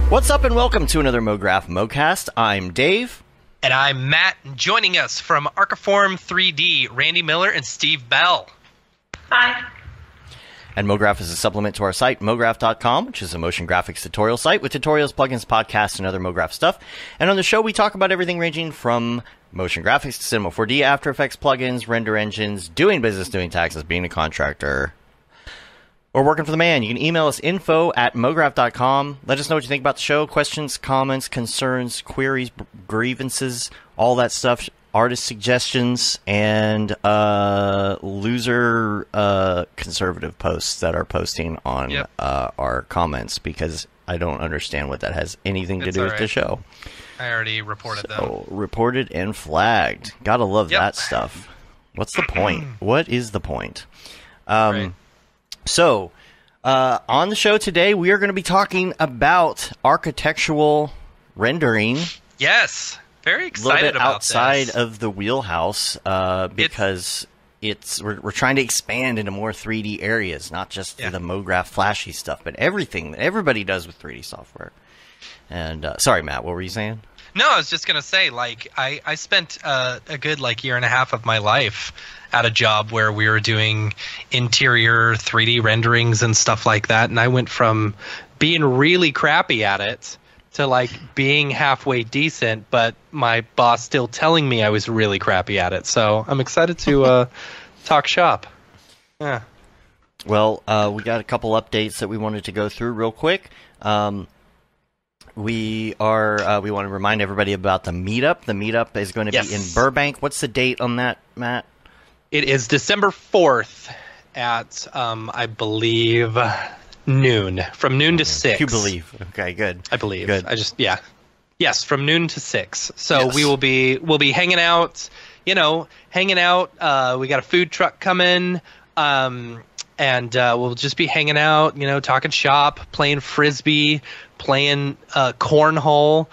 What's up and welcome to another Mograph Mocast. I'm Dave. And I'm Matt. Joining us from Archiform 3D, Randy Miller and Steve Bell. Hi. And Mograph is a supplement to our site, mograph.com, which is a motion graphics tutorial site with tutorials, plugins, podcasts, and other Mograph stuff. And on the show, we talk about everything ranging from motion graphics to Cinema 4D, After Effects plugins, render engines, doing business, doing taxes, being a contractor, or working for the man. You can email us info@mograph.com. Let us know what you think about the show. Questions, comments, concerns, queries, grievances, all that stuff. Artist suggestions, and loser conservative posts that are posting on our comments, because I don't understand what that has anything to do with the show. I already reported them. Reported and flagged. Gotta love that stuff. What's the point? What is the point? Right. So, on the show today, we are going to be talking about architectural rendering. Yes, very excited about this. A little bit outside of the wheelhouse, because we're trying to expand into more 3D areas, not just the Mograph flashy stuff, but everything that everybody does with 3D software. And sorry, Matt, what were you saying? No, I was just going to say, I spent a good year and a half of my life at a job where we were doing interior 3D renderings and stuff like that, and I went from being really crappy at it to being halfway decent, but my boss still telling me I was really crappy at it. So I'm excited to talk shop. Yeah. Well, we got a couple updates that we wanted to go through real quick. We want to remind everybody about the meetup. The meetup is going to be in Burbank. What's the date on that, Matt? It is December 4th at, I believe, noon. From noon to 6. You believe. Okay, good. I believe. Good. Yes, from noon to 6. So we'll be hanging out, We got a food truck coming, and we'll just be hanging out, talking shop, playing Frisbee, playing cornhole,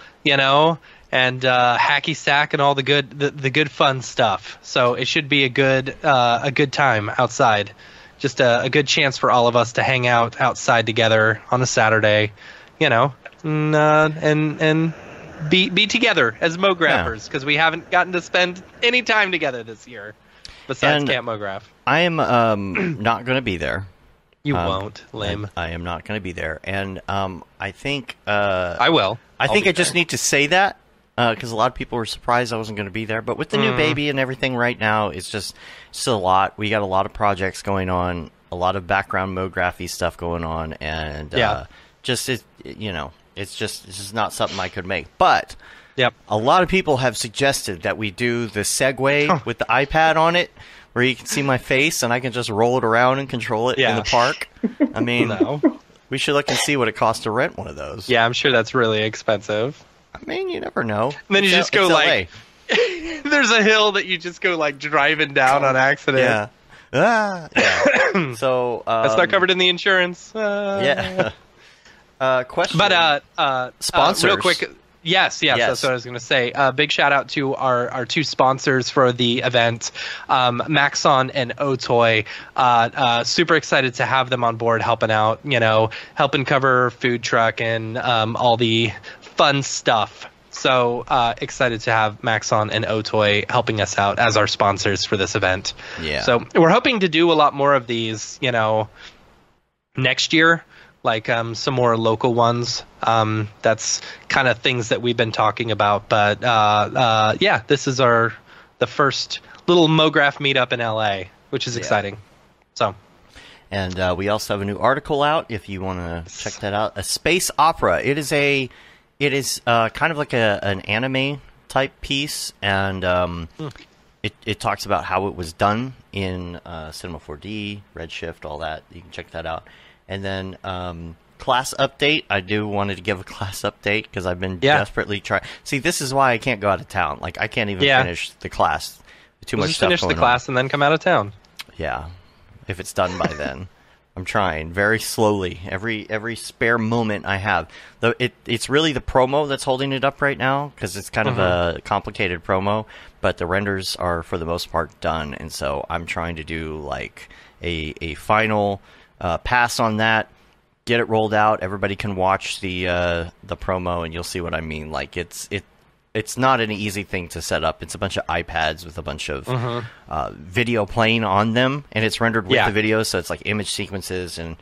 and hacky sack and all the good fun stuff. So it should be a good time outside. Just a good chance for all of us to hang out outside together on a Saturday, and be together as Mographers, because we haven't gotten to spend any time together this year besides Camp Mograph. I am not going to be there. You won't, lame. I am not going to be there, and I think I will. I think I just need to say that. Because a lot of people were surprised I wasn't going to be there. But with the new baby and everything right now, it's a lot. We got a lot of projects going on, a lot of background Mography stuff going on, and it's just not something I could make. But a lot of people have suggested that we do the Segway with the iPad on it, where you can see my face and I can just roll it around and control it in the park. I mean, we should look and see what it costs to rent one of those. Yeah, I'm sure that's really expensive. I mean, you never know. And then you just go there's a hill that you just go driving down on accident. Yeah. So that's not covered in the insurance. Question. But sponsors. Real quick. Yes, that's what I was going to say. Big shout out to our two sponsors for the event, Maxon and Otoy. Super excited to have them on board, helping out, helping cover food truck and all the fun stuff. So excited to have Maxon and Otoy helping us out as our sponsors for this event. Yeah. So we're hoping to do a lot more of these, next year. Some more local ones. That's kind of things that we've been talking about. But this is the first little Mograph meetup in LA, which is exciting. So, and we also have a new article out if you want to check that out. A space opera. It is kind of like an anime type piece, and it talks about how it was done in Cinema 4D, Redshift, all that. You can check that out. And then class update. I wanted to give a class update because I've been desperately trying. See, this is why I can't go out of town. I can't even finish the class. Too much stuff going on. Finish the class and then come out of town. Yeah, if it's done by then. I'm trying very slowly. Every spare moment I have. It's really the promo that's holding it up right now because it's kind of a complicated promo. But the renders are for the most part done, and so I'm trying to do like a final pass on that. Get it rolled out. Everybody can watch the promo, and you'll see what I mean. Like it's not an easy thing to set up. It's a bunch of iPads with a bunch of video playing on them, and it's rendered with the video, so it's like image sequences and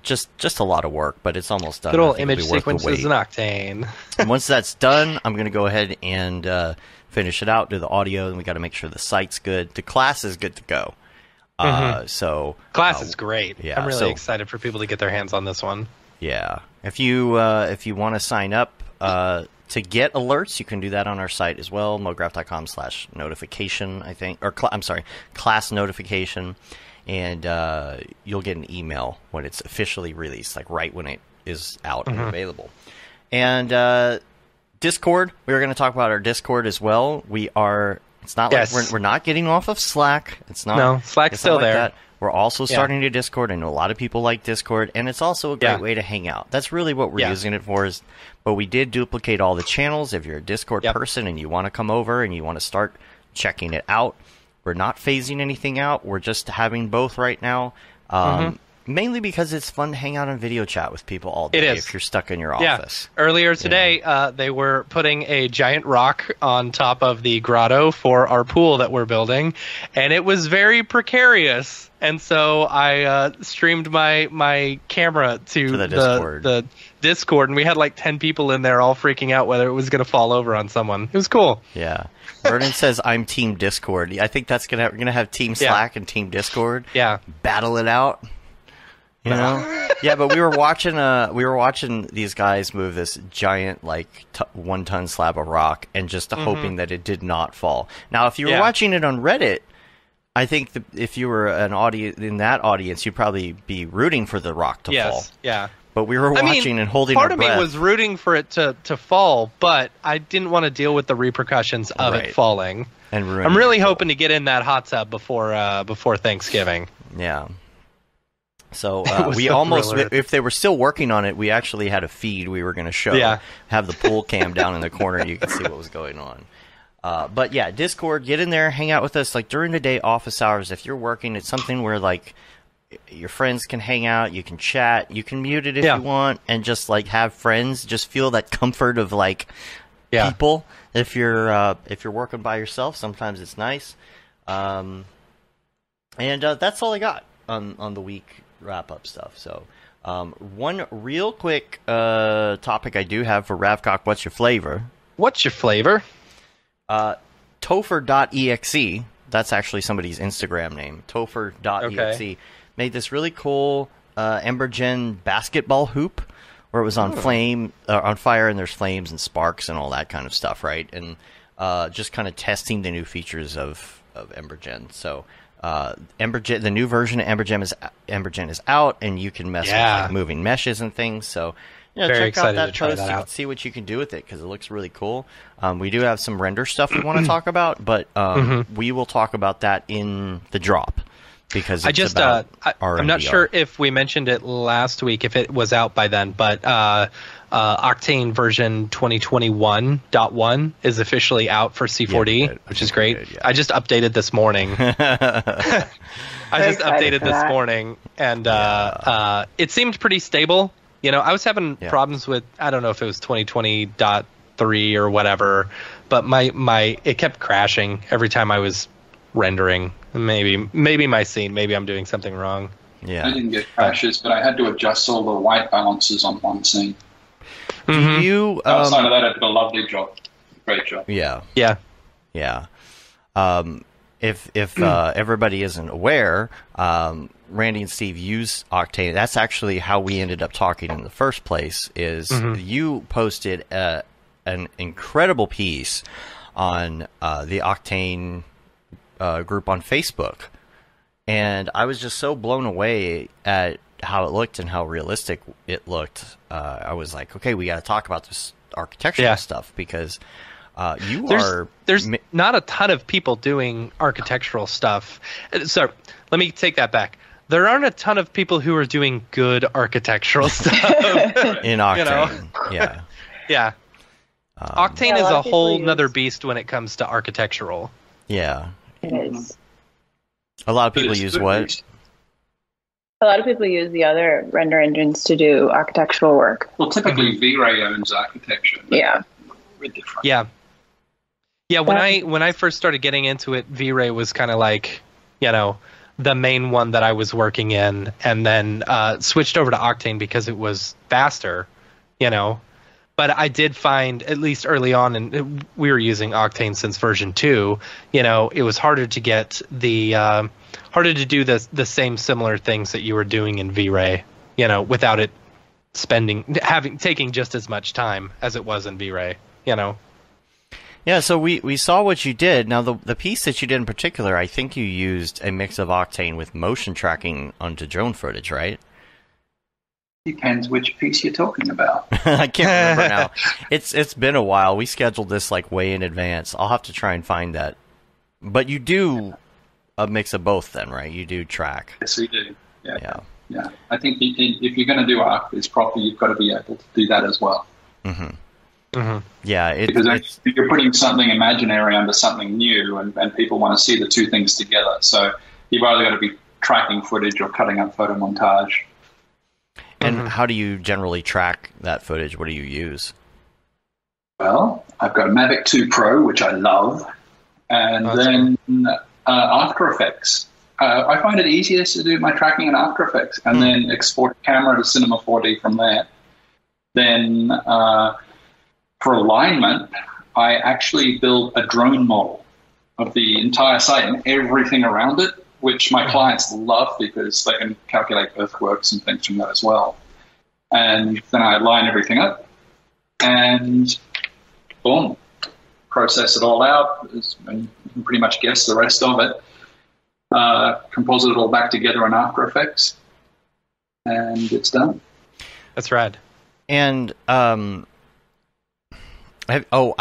just a lot of work, but it's almost done. Good old image sequences in Octane. And once that's done, I'm going to go ahead and finish it out, do the audio, and we got to make sure the site's good. The class is good to go. So class is great. Yeah, I'm really excited for people to get their hands on this one. Yeah, if you want to sign up to get alerts, you can do that on our site as well, mograph.com/notification, I think, or class notification, and you'll get an email when it's officially released, like right when it is out and available. And Discord, we were going to talk about our Discord as well. It's not like we're not getting off of Slack. Slack's still there. That. We're also starting to Discord. I know a lot of people like Discord, and it's also a great way to hang out. That's really what we're using it for. But we did duplicate all the channels. If you're a Discord person and you want to come over and you want to start checking it out, we're not phasing anything out. We're just having both right now. Mainly because it's fun to hang out and video chat with people all day if you're stuck in your office. Earlier today, they were putting a giant rock on top of the grotto for our pool that we're building, and it was very precarious. And so I streamed my camera to the Discord, and we had like 10 people in there all freaking out whether it was going to fall over on someone. It was cool. Yeah. Vernon says, I'm Team Discord. I think that's we're going to have Team Slack and Team Discord. Yeah. Battle it out. You know? Yeah, but we were watching these guys move this giant, like, 1-ton slab of rock and just hoping that it did not fall. Now, if you were watching it on Reddit, I think if you were an audience in that audience, you'd probably be rooting for the rock to fall. Yeah. But we were watching and holding our breath. Part of me was rooting for it to fall, but I didn't want to deal with the repercussions of it falling. And I'm really hoping to get in that hot tub before Thanksgiving. Yeah. So we almost, if they were still working on it, we actually had a feed we were going to show. Have the pool cam down in the corner, you could see what was going on. But yeah, Discord, get in there, hang out with us, like during the day, office hours. If you're working, it's something where like your friends can hang out, you can chat, you can mute it if you want, and just like have friends. Just feel that comfort of like people. If you're working by yourself, sometimes it's nice. And that's all I got on the week wrap-up stuff. So one real quick topic I do have for Ravcock, what's your flavor? What's your flavor? Topher.exe, that's actually somebody's Instagram name. Topher.exe made this really cool Embergen basketball hoop where it was on on fire, and there's flames and sparks and all that kind of stuff, right? And just kind of testing the new features of Embergen. So Embergen, the new version of Embergen is out, and you can mess with like moving meshes and things. So check out that post. You can see what you can do with it because it looks really cool. We do have some render stuff we want to talk about, but we will talk about that in the drop because it's I'm not sure if we mentioned it last week, if it was out by then, but Octane version 2021.1 is officially out for C4D, which is great. I just updated this morning. And it seemed pretty stable. You know, I was having problems with, I don't know if it was 2020.3 or whatever, but it kept crashing every time I was rendering. Maybe my scene, maybe I'm doing something wrong. Yeah, I didn't get crashes, but I had to adjust all the white balances on one scene. Do you outside of that, I did a lovely job. Great job. Yeah. If everybody isn't aware, Randy and Steve use Octane. That's actually how we ended up talking in the first place. Is you posted an incredible piece on the Octane group on Facebook, and I was just so blown away at how it looked and how realistic it looked. I was like, okay, we got to talk about this architectural stuff because there's not a ton of people doing architectural stuff. So let me take that back. there aren't a ton of people who are doing good architectural stuff. In Octane, yeah. Yeah. Octane is a whole nother beast when it comes to architectural. Yeah. It is. A lot of people use what? A lot of people use the other render engines to do architectural work. Well, typically V-Ray owns architecture. Yeah. We're different. Yeah. Yeah, when I first started getting into it, V-Ray was kind of like, the main one that I was working in, and then switched over to Octane because it was faster, But I did find, at least early on, and we were using Octane since version 2, it was harder to get harder to do the same similar things that you were doing in V-Ray, without it taking just as much time as it was in V-Ray, Yeah, so we saw what you did. Now, the piece that you did in particular, I think you used a mix of Octane with motion tracking onto drone footage, right? Depends which piece you're talking about. I can't remember now. It's been a while. We scheduled this like way in advance. I'll have to try and find that. But you do a mix of both then, right? You do track. Yes, we do. Yeah. I think if you're going to do ArcViz properly, you've got to be able to do that as well. Mm-hmm. Mm-hmm. Yeah, because if you're putting something imaginary under something new, and people want to see the two things together. So you've either got to be tracking footage or cutting up photo montage. And how do you generally track that footage? What do you use? Well, I've got a Mavic 2 Pro, which I love, and then After Effects. I find it easiest to do my tracking in After Effects and then export camera to Cinema 4D from there. Then for alignment, I actually build a drone model of the entire site and everything around it, which my clients love because they can calculate earthworks and things from that as well. And then I line everything up and boom, process it all out, and you can pretty much guess the rest of it. Composite it all back together in After Effects, and it's done. That's rad. And I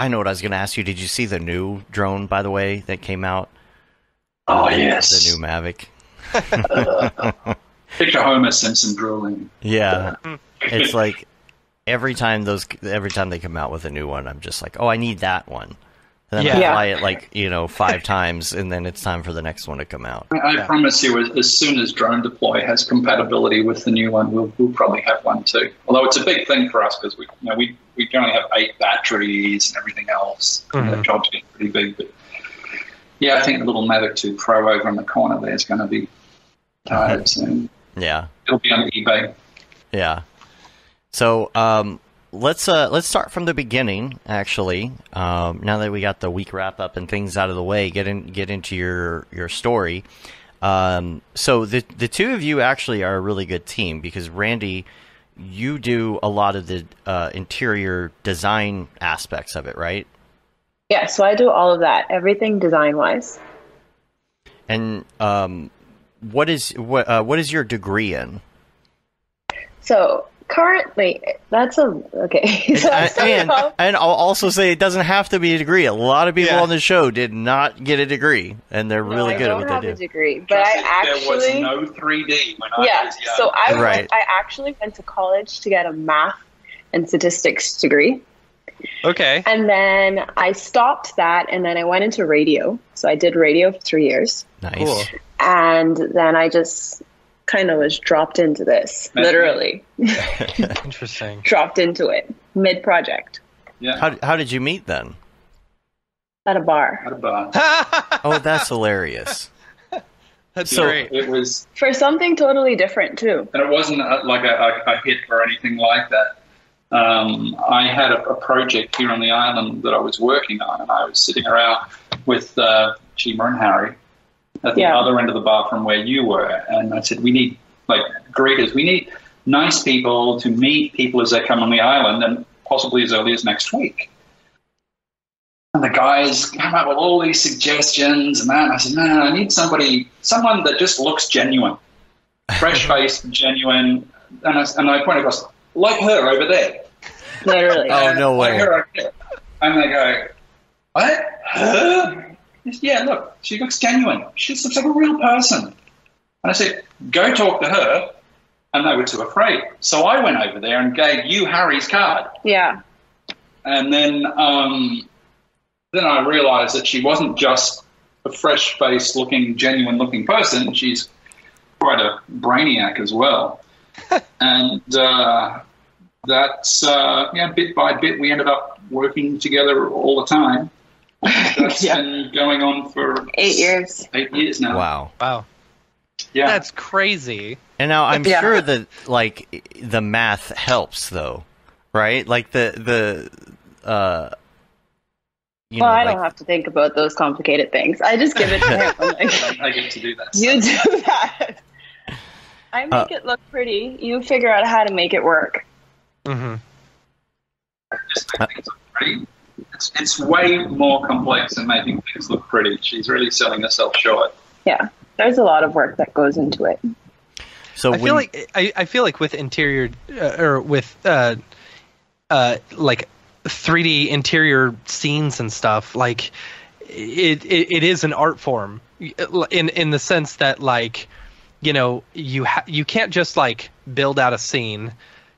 know what I was going to ask you. Did you see the new drone, by the way, that came out? Oh, yes. The new Mavic. Picture Homer Simpson drooling. Yeah. It's like every time they come out with a new one, I'm just like, oh, I need that one. And then I fly it 5 times, and then it's time for the next one to come out. I promise you, as soon as Drone Deploy has compatibility with the new one, we'll probably have one too. Although it's a big thing for us because we only have 8 batteries and everything else. The job's getting pretty big, but yeah, I think the little Mavic 2 Pro over in the corner there is going to be tired soon. Yeah, it'll be on eBay. Yeah. So let's start from the beginning. Actually, now that we got the week wrap up and things out of the way, get into your story. So the two of you actually are a really good team because Randy, you do a lot of the interior design aspects of it, right? Yeah, so I do all of that, everything design-wise. And what is your degree in? So currently, okay. So and I'll also say it doesn't have to be a degree. A lot of people on the show did not get a degree, and they're really good at what they do. I don't have a degree, but there was no 3D when I was young. So I actually went to college to get a math and statistics degree. Okay. And then I stopped that, and then I went into radio. So I did radio for 3 years. Nice. Cool. And then I just kind of was dropped into this, literally. Interesting. Dropped into it mid-project. Yeah. How did you meet then? At a bar. Oh, that's hilarious. That's great. It was for something totally different too. And it wasn't like a hit or anything like that. I had a project here on the island that I was working on, and I was sitting around with Chima and Harry at the other end of the bar from where you were, and I said, we need greeters. We need nice people to meet people as they come on the island, and possibly as early as next week. And the guys come up with all these suggestions, and I said, man, I need someone that just looks genuine, fresh-faced, genuine, and I pointed across, like her over there. Literally. Oh, no way. Like her over there. And they go, what? Her? Yeah, look, she looks genuine. She looks like a real person. And I said, go talk to her. And they were too afraid. So I went over there and gave you Harry's card. Yeah. And then I realized that she wasn't just a fresh-faced looking, genuine-looking person. She's quite a brainiac as well. And that's, bit by bit, we ended up working together all the time. That's been going on for 8 years. 8 years now. Wow. Yeah. That's crazy. And now I'm sure that like the math helps though, right? Like the I don't have to think about those complicated things. I just give it to him. I'm like, I get to do that. You do that. I make it look pretty. You figure out how to make it work. Mm-hmm. Just make things look pretty. It's way more complex than making things look pretty. She's really selling herself short. Yeah, there's a lot of work that goes into it. So I feel like with interior or with like 3D interior scenes and stuff, like it is an art form in the sense that, like, you know, you can't just like build out a scene.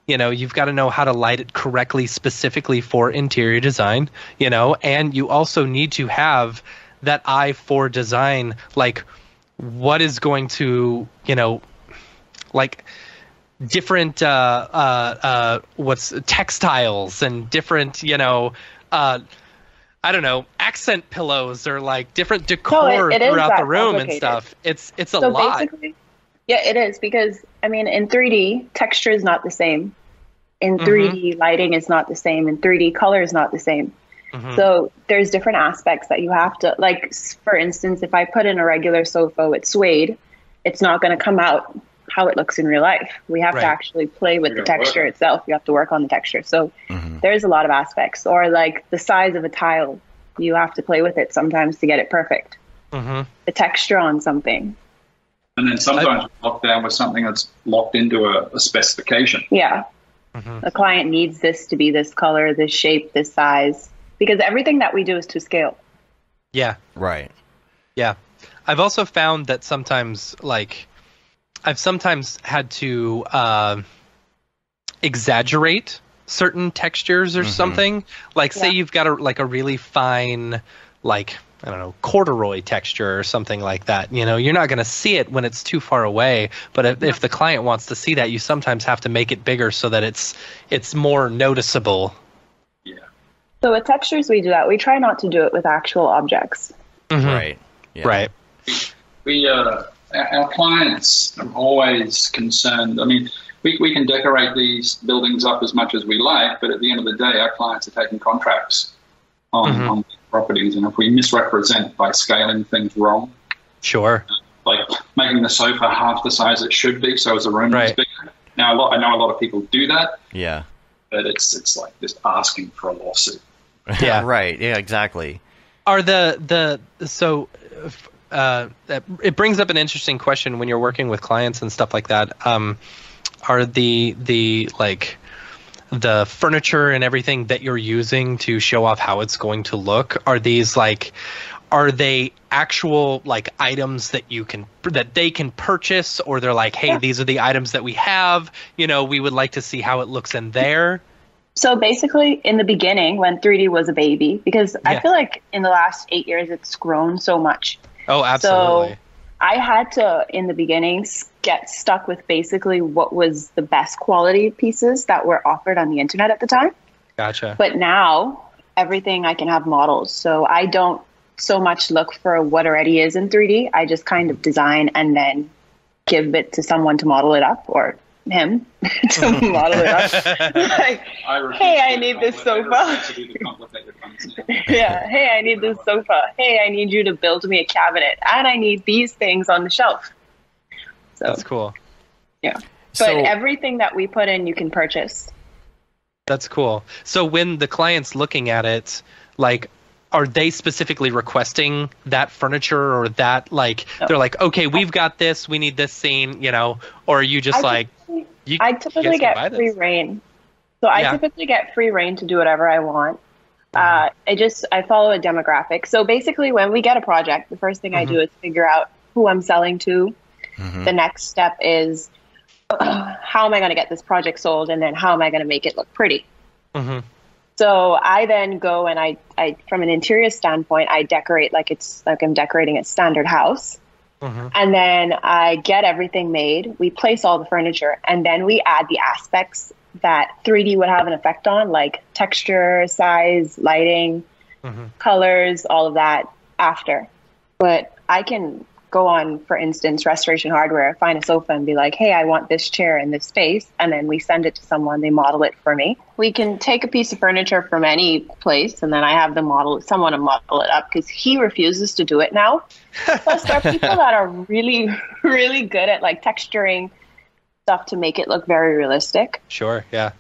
You know, you've got to know how to light it correctly, specifically for interior design, you know, and you also need to have that eye for design, like what is going to, you know, like different what's textiles and different, you know, I don't know, accent pillows or like different decor throughout the room and stuff. It's a lot. Yeah, it is, because I mean, in 3D, texture is not the same. In 3D, lighting is not the same. In 3D, color is not the same. So there's different aspects that you have to, like, for instance, if I put in a regular sofa with suede, it's not going to come out how it looks in real life. We have to actually play with the texture itself. You have to work on the texture. So there's a lot of aspects. Or like the size of a tile, you have to play with it sometimes to get it perfect. The texture on something. And then sometimes you lock down with something that's locked into a specification. Yeah. The client needs this to be this color, this shape, this size, because everything that we do is to scale. Yeah. Right. Yeah. I've also found that sometimes, like, I've sometimes had to exaggerate certain textures or something. Like, say you've got a really fine, like, I don't know, corduroy texture or something like that. You know, you're not going to see it when it's too far away. But if the client wants to see that, you sometimes have to make it bigger so that it's more noticeable. Yeah. So with textures, we do that. We try not to do it with actual objects. Right. Yeah. Right. We our clients are always concerned. I mean, we can decorate these buildings up as much as we like, but at the end of the day, our clients are taking contracts on properties, and if we misrepresent by scaling things wrong, like making the sofa half the size it should be, so as the room is bigger. Now, I know a lot of people do that. Yeah. But it's like just asking for a lawsuit. Yeah. Right. Yeah. Exactly. Are it brings up an interesting question when you're working with clients and stuff like that. Are the like the furniture and everything that you're using to show off how it's going to look, are they actual like items that they can purchase, or they're like, hey, these are the items that we have, you know, we would like to see how it looks in there? So basically, in the beginning, when 3D was a baby, because I feel like in the last 8 years, it's grown so much. Oh, absolutely. So I had to, in the beginning, get stuck with basically what was the best quality pieces that were offered on the internet at the time. Gotcha. But now, everything I can have models. So I don't so much look for what already is in 3D. I just kind of design and then give it to someone to model it up, or him to model it up. Like, hey, I need this sofa. Yeah, hey, I need this sofa. Hey, I need you to build me a cabinet, and I need these things on the shelf. So that's cool. Yeah, but everything that we put in, you can purchase. That's cool. So when the client's looking at it, like, are they specifically requesting that furniture, or that, like, they're like, okay, we've got this, we need this scene, you know, or are you just I typically get free reign. So I typically get free reign to do whatever I want. I follow a demographic. So basically, when we get a project, the first thing I do is figure out who I'm selling to, The next step is how am I going to get this project sold, and then how am I going to make it look pretty? So I then go and I from an interior standpoint, I decorate like it's like I'm decorating a standard house. And then I get everything made. We place all the furniture, and then we add the aspects that 3D would have an effect on, like texture, size, lighting, colors, all of that after. But I can go on, for instance, Restoration Hardware, find a sofa and be like, hey, I want this chair in this space. And then we send it to someone, they model it for me. We can take a piece of furniture from any place, and then I have someone to model it up, because he refuses to do it now. Plus, there are people that are really, really good at like texturing stuff to make it look very realistic. Sure, yeah.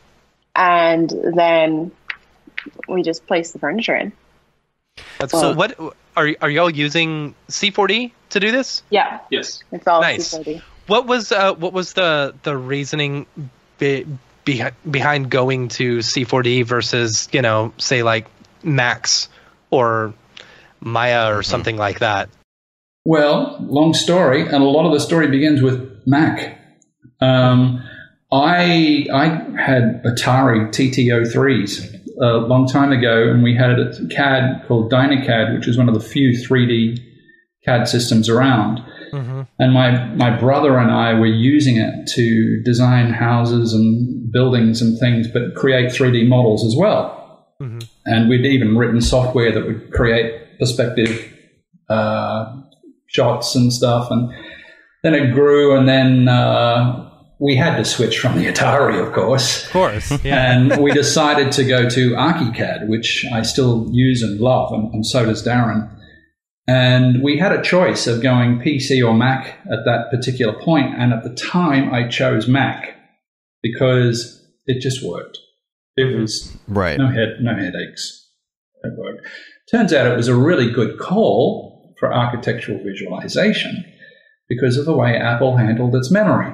And then we just place the furniture in. So what are y'all using C4D to do this? Yeah. Yes. It's all Nice. C4D. What was the reasoning behind going to C4D versus, you know, say like Max or Maya or something like that? Well, long story, and a lot of the story begins with Mac. I had Atari TT-03s a long time ago, and we had a CAD called Dynacad, which is one of the few 3D CAD systems around. And my brother and I were using it to design houses and buildings and things, but create 3D models as well. And we'd even written software that would create perspective shots and stuff. And then it grew, and then we had to switch from the Atari, of course. Of course, yeah. And we decided to go to Archicad, which I still use and love, and so does Darren. And we had a choice of going PC or Mac at that particular point. And at the time, I chose Mac because it just worked. It was no headaches. It worked. Turns out it was a really good call for architectural visualization because of the way Apple handled its memory.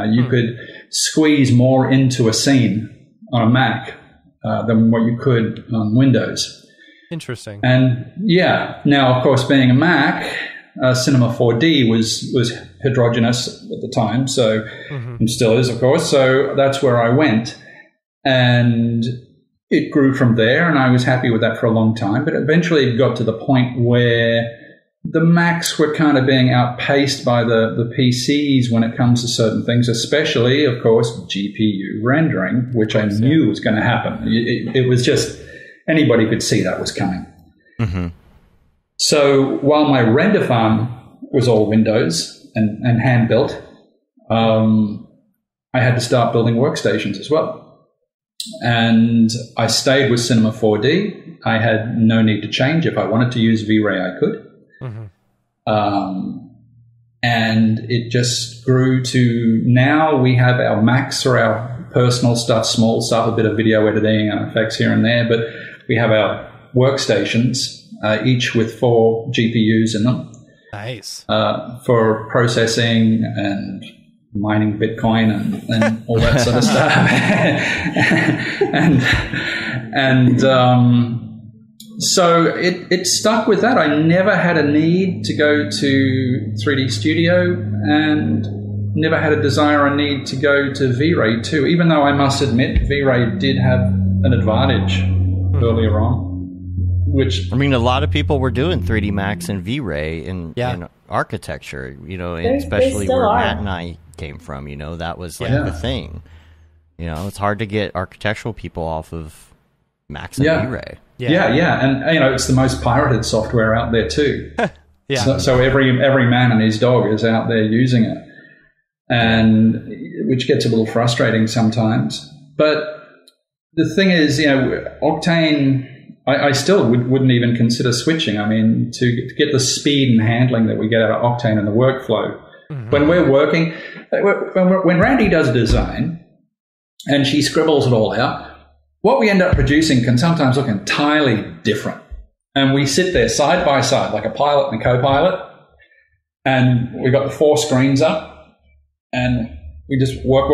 You could squeeze more into a scene on a Mac than what you could on Windows. Interesting. And yeah, now of course, being a Mac, Cinema 4D was heterogeneous at the time, so and still is, of course. So that's where I went, and it grew from there, and I was happy with that for a long time. But eventually, it got to the point where the Macs were kind of being outpaced by the PCs when it comes to certain things, especially, of course, GPU rendering, which I knew was going to happen. It was just, anybody could see that was coming. So while my render farm was all Windows and hand-built, I had to start building workstations as well. And I stayed with Cinema 4D. I had no need to change. If I wanted to use V-Ray, I could. And it just grew to now we have our Macs for our personal stuff, small stuff, a bit of video editing and effects here and there, but we have our workstations, each with 4 GPUs in them. Nice. For processing and mining Bitcoin and all that sort of stuff. So it stuck with that. I never had a need to go to 3D Studio, and never had a desire or need to go to V-Ray too, even though I must admit V-Ray did have an advantage earlier on. Which, I mean, a lot of people were doing 3D Max and V-Ray in architecture, you know, especially where Matt and I came from, you know, that was like the thing. You know, it's hard to get architectural people off of Max and V-Ray. Yeah, and you know, it's the most pirated software out there too. So every man and his dog is out there using it, and which gets a little frustrating sometimes. But the thing is, you know, Octane, I still wouldn't even consider switching. I mean, to get the speed and handling that we get out of Octane and the workflow. When we're working, when Randy does a design and she scribbles it all out, what we end up producing can sometimes look entirely different. And we sit there side by side like a pilot and a co-pilot, and we've got the 4 screens up, and we just work,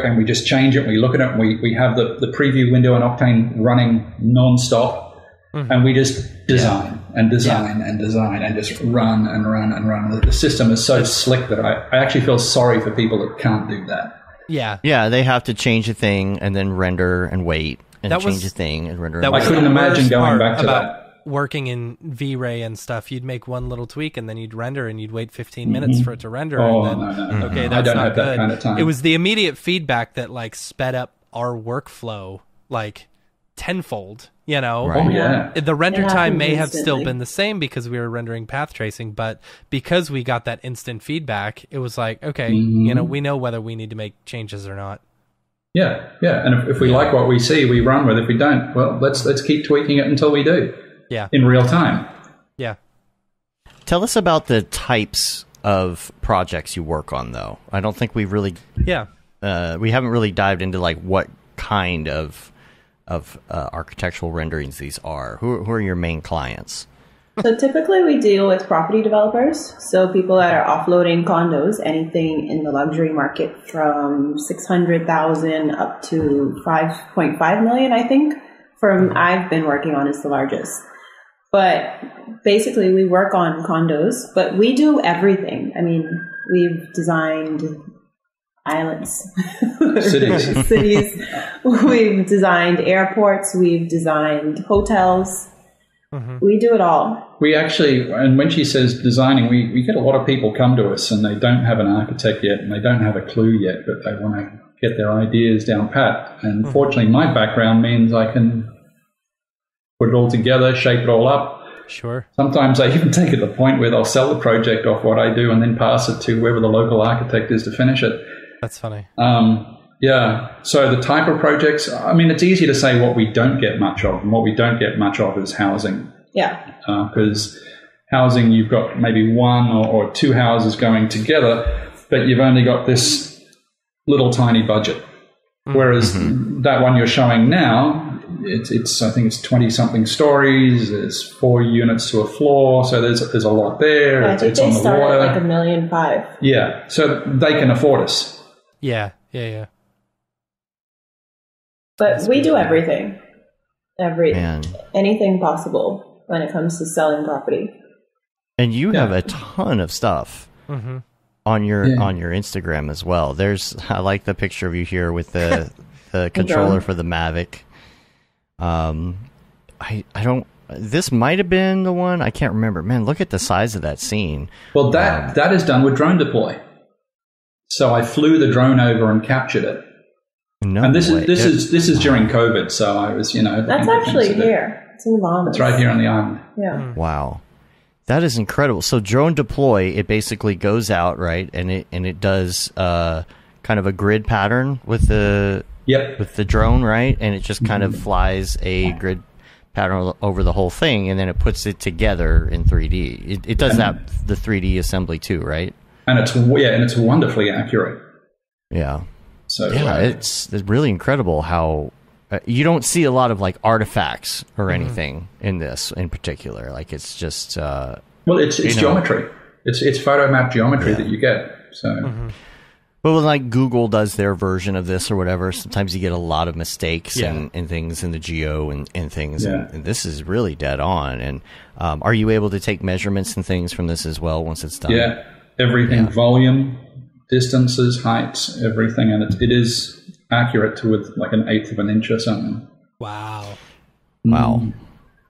and we just change it, and we look at it, and we have the preview window in Octane running non-stop. And we just design and design and design and just run and run and run. The system is so slick that I actually feel sorry for people that can't do that. Yeah. Yeah, they have to change a thing and then render and wait and change a thing and render and wait. I couldn't imagine going back to that. Working in V-Ray and stuff, you'd make one little tweak and then you'd render and you'd wait 15 minutes for it to render. Oh, and then, no. Okay, I that's don't not have good. that kind of time. It was the immediate feedback that like sped up our workflow like tenfold, you know? Right. Oh, yeah. The render It time may happens have still instantly. been the same because we were rendering path tracing, but because we got that instant feedback, it was like, okay, you know, we know whether we need to make changes or not. Yeah. And if we like what we see, we run with it. If we don't, well, let's keep tweaking it until we do. Yeah. In real time. Yeah. Tell us about the types of projects you work on, though. I don't think we've really... Yeah. We haven't really dived into like what kind of architectural renderings these are. Who are your main clients? So typically we deal with property developers, so people that are offloading condos, anything in the luxury market from 600,000 up to 5.5 million, I think. I've been working on is the largest. But basically we work on condos, but we do everything. I mean, we've designed islands, cities. We've designed airports. We've designed hotels. We do it all. We actually, and when she says designing, we get a lot of people come to us and they don't have an architect yet and they don't have a clue yet, but they want to get their ideas down pat. And fortunately, my background means I can put it all together, shape it all up. Sure. Sometimes I even take it to the point where they'll sell the project off what I do and then pass it to whoever the local architect is to finish it. That's funny. Yeah. So the type of projects, I mean, it's easy to say what we don't get much of, and what we don't get much of is housing. Yeah. Because housing, you've got maybe one or two houses going together, but you've only got this little tiny budget. Whereas that one you're showing now, it's I think it's 20-something stories. There's 4 units to a floor, so there's a lot there. Yeah, I think it's they on the start water. at like $1.5 million. Yeah, so they can afford us. Yeah. But we do everything. Man. Anything possible when it comes to selling property. And you have a ton of stuff on your Instagram as well. I like the picture of you here with the controller for the Mavic. I don't. This might have been the one. I can't remember. Man, look at the size of that scene. Well, that is done with drone deploy. So I flew the drone over and captured it. No and this way. is during COVID. So I was, That's actually here. It's in the Bahamas. It's right here on the island. Yeah. Wow. That is incredible. So drone deploy, it basically goes out, right, and it does kind of a grid pattern with the drone, right, and it just kind of flies a grid pattern over the whole thing, and then it puts it together in 3D. It does the 3D assembly too, right? And it's wonderfully accurate. Yeah. So it's really incredible how you don't see a lot of like artifacts or anything in this in particular. Like it's just it's geometry. It's photo map geometry that you get. So, but when like Google does their version of this or whatever, sometimes you get a lot of mistakes and things in the geo and things. Yeah. And this is really dead on. And are you able to take measurements and things from this as well once it's done? Yeah, everything, volume, distances, heights, everything, and it is accurate to with like 1/8 of an inch or something. Wow.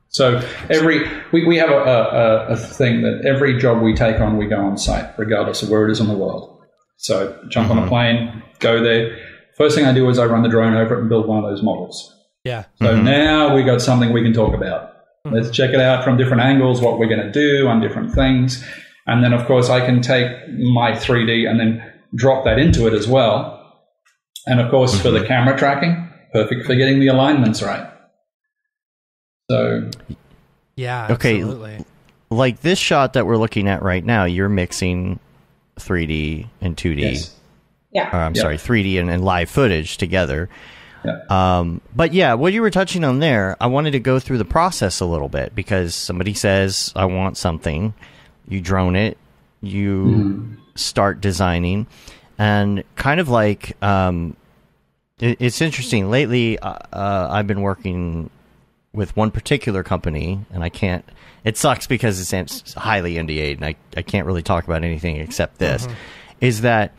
So we have a thing that every job we take on, we go on site, regardless of where it is in the world. So jump on a plane, go there. First thing I do is I run the drone over it and build one of those models. Yeah. So now we got something we can talk about. Let's check it out from different angles, what we're going to do on different things. And then, of course, I can take my 3D and then drop that into it as well. And, of course, for the camera tracking, perfect for getting the alignments right. So, yeah, okay, absolutely. Like this shot that we're looking at right now, you're mixing 3D and 2D. yes. Yeah. I'm sorry, 3D and live footage together. Yeah. But yeah, what you were touching on there, I wanted to go through the process a little bit because somebody says, I want something. You drone it, you start designing, and kind of like it's interesting. Lately, I've been working with one particular company, and I can't. It sucks because it's highly NDA'd, and I can't really talk about anything except this. Is that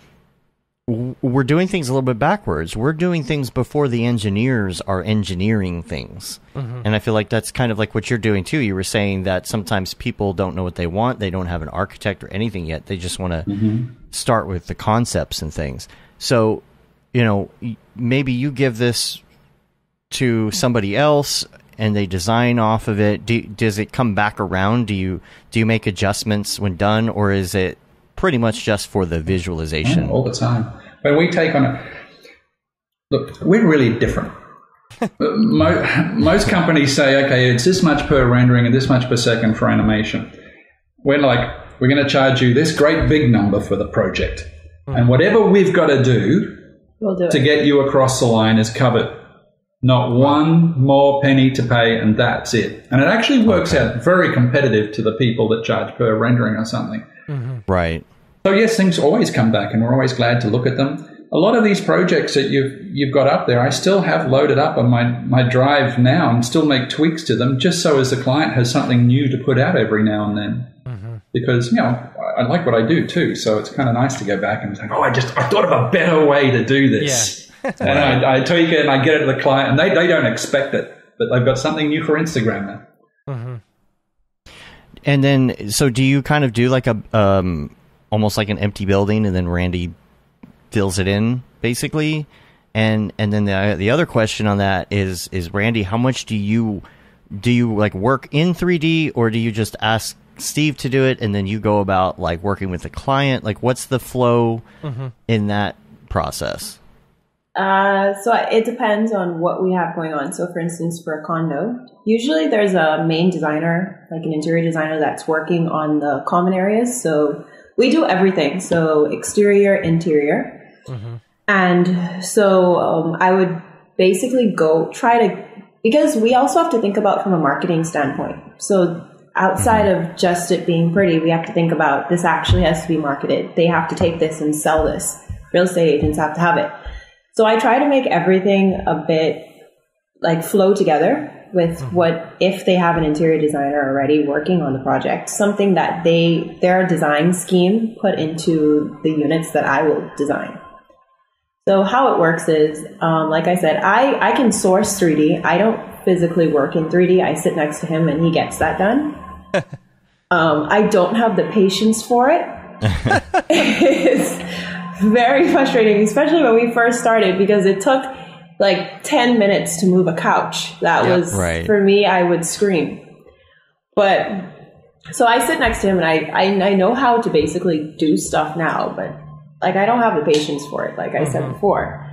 we're doing things a little bit backwards. We're doing things before the engineers are engineering things. And I feel like that's kind of like what you're doing too. You were saying that sometimes people don't know what they want. They don't have an architect or anything yet. They just want to start with the concepts and things. So, you know, maybe you give this to somebody else and they design off of it. Does it come back around? Do you make adjustments when done, or is it pretty much just for the visualization? All the time. When we take on it, look, we're really different. Most companies say, okay, it's this much per rendering and this much per second for animation. We're like, we're going to charge you this great big number for the project. And whatever we've got to do, we'll do to it. Get you across the line is covered. Not one more penny to pay, and that's it. And it actually works out very competitive to the people that charge per rendering or something. Right. So yes, things always come back, and we're always glad to look at them. A lot of these projects that you've got up there, I still have loaded up on my drive now and still make tweaks to them, just so as the client has something new to put out every now and then. Because, you know, I like what I do too, so it's kind of nice to go back and say, I thought of a better way to do this. And I tweak it and I get it to the client, and they don't expect it, but they've got something new for Instagram now. And then, so do you kind of do like a almost like an empty building, and then Randy fills it in, basically? And then the other question on that is Randy, how much do you like work in 3D, or do you just ask Steve to do it and then you go about like working with the client? Like, what's the flow in that process? So it depends on what we have going on. So for instance, for a condo, usually there's a main designer, like an interior designer, that's working on the common areas. So we do everything. So exterior, interior. And so I would basically because we also have to think about from a marketing standpoint. So outside of just it being pretty, we have to think about this actually has to be marketed. They have to take this and sell this. Real estate agents have to have it. So I try to make everything a bit like flow together with what, if they have an interior designer already working on the project, something that their design scheme put into the units that I will design. So how it works is, like I said, I can source 3D. I don't physically work in 3D. I sit next to him and he gets that done. I don't have the patience for it. It's very frustrating, especially when we first started, because it took like 10 minutes to move a couch. That was, for me, I would scream. But so I sit next to him and I know how to basically do stuff now, but like I don't have the patience for it, like I said before.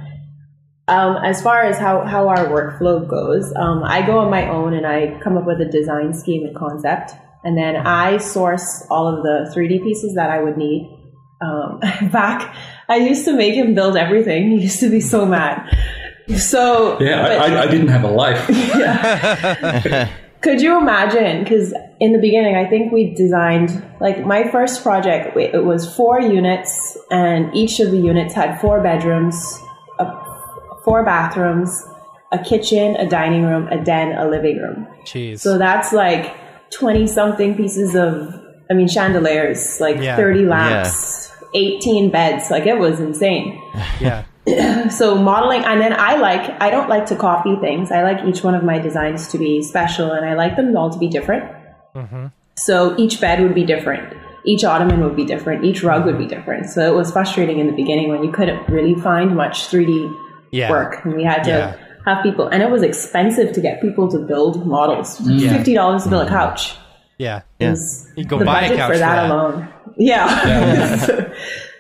As far as how our workflow goes, I go on my own and I come up with a design scheme and concept, and then I source all of the 3D pieces that I would need. Back, I used to make him build everything. He used to be so mad. So I didn't have a life. Could you imagine? Because in the beginning, I think we designed, like my first project, it was 4 units, and each of the units had 4 bedrooms, 4 bathrooms, a kitchen, a dining room, a den, a living room. Jeez. So that's like 20-something pieces of, chandeliers, like 30 lamps, 18 beds. Like it was insane. Yeah. So modeling, and then I don't like to copy things. I like each one of my designs to be special, and I like them all to be different. So each bed would be different. Each ottoman would be different. Each rug would be different. So it was frustrating in the beginning when you couldn't really find much 3D work, and we had to have people, and it was expensive to get people to build models. $50 to build a couch. Yeah. You go buy a couch for that alone.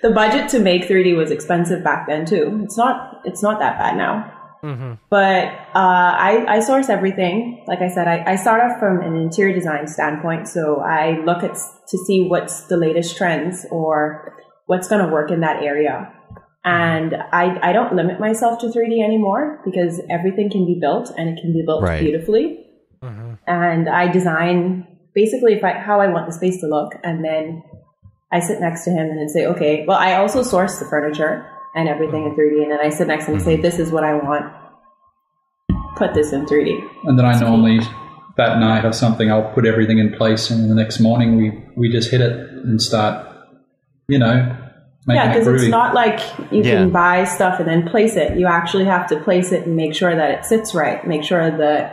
The budget to make 3D was expensive back then too. It's not that bad now. But I source everything. Like I said, I start off from an interior design standpoint. So I look to see what's the latest trends or what's going to work in that area. And I don't limit myself to 3D anymore, because everything can be built, and it can be built beautifully. And I design basically how I want the space to look, and then I sit next to him and then say, okay, well, I also source the furniture and everything in 3D, and then I sit next to him and say, this is what I want. Put this in 3D. And then I normally that night or something, I'll put everything in place, and the next morning we just hit it and start, making because it groovy. it's not like you can buy stuff and then place it. You actually have to place it and make sure that it sits right, make sure the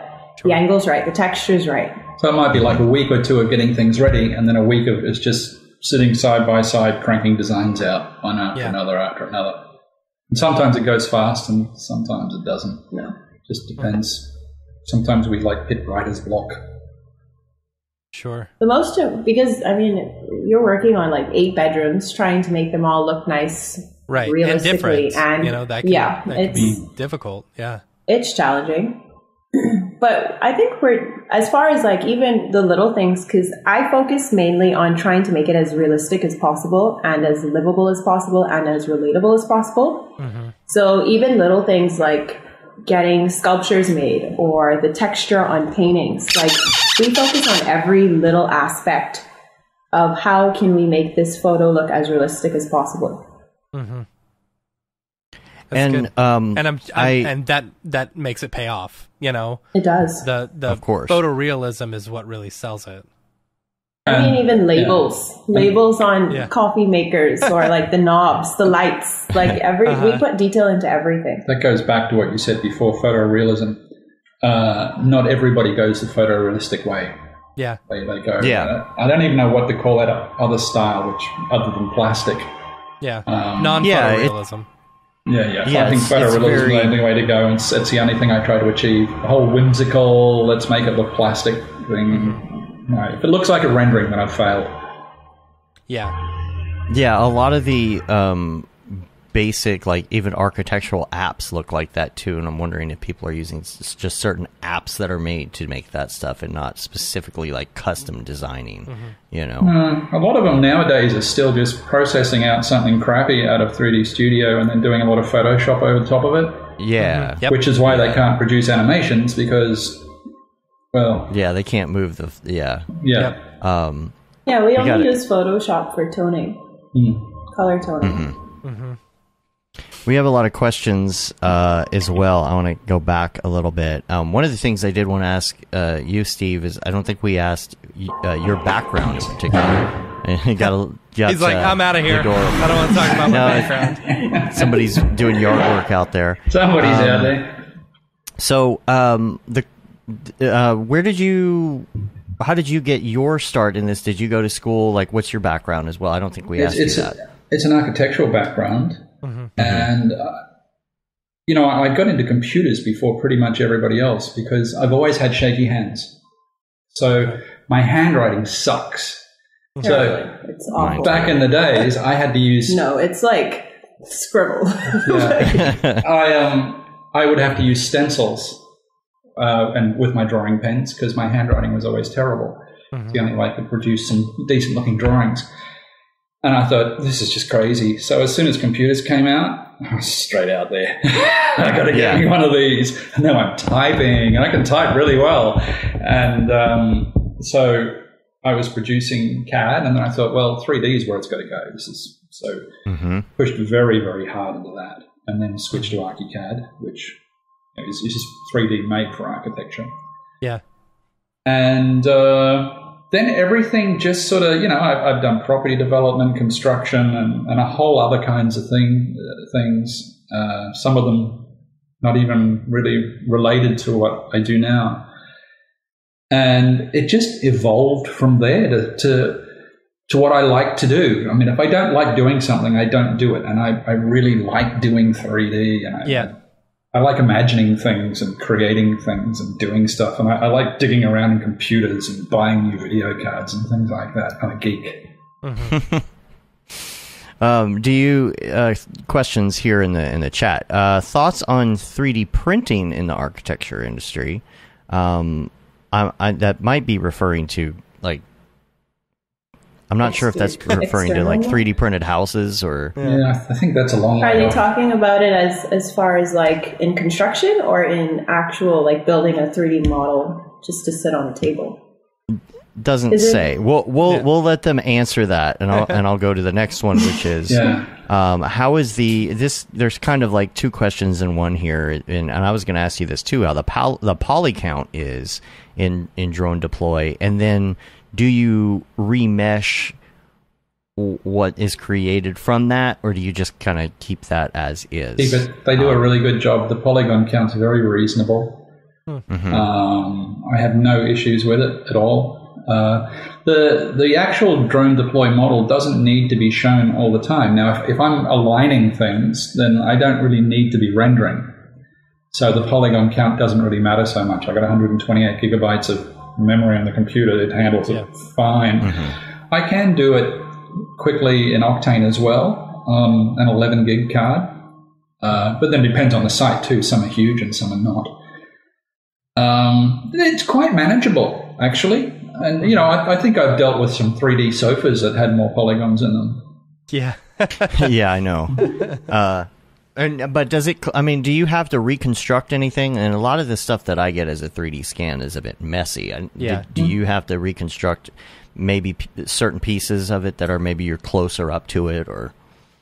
angle's right, the texture's right. So it might be like a week or two of getting things ready, and then a week of it's just sitting side by side, cranking designs out one after another after another. And sometimes it goes fast, and sometimes it doesn't. No, just depends. Sometimes we hit writer's block. Sure. Because you're working on 8 bedrooms, trying to make them all look nice, right, realistically, and different. That can be difficult. Yeah, it's challenging. But I think as far as even the little things, because I focus mainly on trying to make it as realistic as possible and as livable as possible and as relatable as possible. Mm-hmm. So even little things like getting sculptures made or the texture on paintings, we focus on every little aspect of how can we make this photo look as realistic as possible. Mm-hmm. And and that makes it pay off. It does. The of course. Photorealism is what really sells it. Even labels on coffee makers or the knobs, the lights, we put detail into everything. That goes back to what you said before, photorealism. Not everybody goes the photorealistic way. Yeah. They go. Yeah. I don't even know what to call that other style, other than plastic. Yeah. Non-photorealism. Yeah, I think photorealism is the only way to go, and it's the only thing I try to achieve. The whole whimsical, let's make it look plastic thing. Mm-hmm. No, if it looks like a rendering, then I've failed. Yeah. Yeah, a lot of the basic, even architectural apps look like that too, and I'm wondering if people are using just certain apps that are made to make that stuff and not specifically custom designing, A lot of them nowadays are still just processing out something crappy out of 3D Studio and then doing a lot of Photoshop over the top of it. Yeah. Mm-hmm. Yep. Which is why they can't produce animations because, they can't move the... Yeah. Yeah. Yep. We only use Photoshop for toning. Color toning. Mm-hmm. Mm-hmm. We have a lot of questions as well. I want to go back a little bit. One of the things I did want to ask you, Steve, is I don't think we asked your background in particular. He's like, I'm out of here. I don't want to talk about my background. Somebody's doing yard work out there. Somebody's out there. So, how did you get your start in this? Did you go to school? What's your background as well? I don't think we asked you that. It's an architectural background. Mm-hmm. And, I got into computers before pretty much everybody else because I've always had shaky hands. So my handwriting sucks. So it's awful. Back in the days, I had to use... No, it's scribble. I would have to use stencils and with my drawing pens because my handwriting was always terrible. Mm-hmm. It's the only way I could produce some decent-looking drawings. And I thought, this is just crazy. So as soon as computers came out, I was straight out there. I got to get me one of these. And now I'm typing, and I can type really well. And so I was producing CAD, and then I thought, well, 3D is where it's got to go. Pushed very, very hard into that, and then switched to Archicad, which is just 3D made for architecture. Yeah. And then everything just sort of, I've done property development, construction, and a whole other kinds of things. Some of them not even really related to what I do now. And it just evolved from there to what I like to do. I mean, if I don't like doing something, I don't do it. And I really like doing 3D. And I like imagining things and creating things and doing stuff. And I like digging around in computers and buying new video cards and things like that. I'm a geek. Mm-hmm. Do you questions here in the chat? Thoughts on 3D printing in the architecture industry? That might be referring to I'm not sure if that's referring to 3D printed houses or... Yeah, I think that's a long way Are they off. talking about it as far as in construction or in actual building a 3D model just to sit on a table? doesn't say. We'll let them answer that, and I'll go to the next one, which is how is there's kind of like two questions in one here, and I was going to ask you this too, how the poly count is in drone deploy, and then do you remesh what is created from that, or do you just kind of keep that as is? They do a really good job. The polygon count's very reasonable. I have no issues with it at all. The actual drone deploy model doesn't need to be shown all the time. Now, if I'm aligning things, then I don't really need to be rendering. So the polygon count doesn't really matter so much. I got 128 gigabytes of memory on the computer. It handles it fine. I can do it quickly in Octane as well, an 11 gig card. But then it depends on the site too. Some are huge and some are not. It's quite manageable, actually. And, you know, I think I've dealt with some 3D sofas that had more polygons in them. Yeah. Yeah, I know. But does it, I mean, do you have to reconstruct anything? And a lot of the stuff that I get as a 3D scan is a bit messy. Do you have to reconstruct maybe certain pieces of it that are maybe you're closer up to it, or?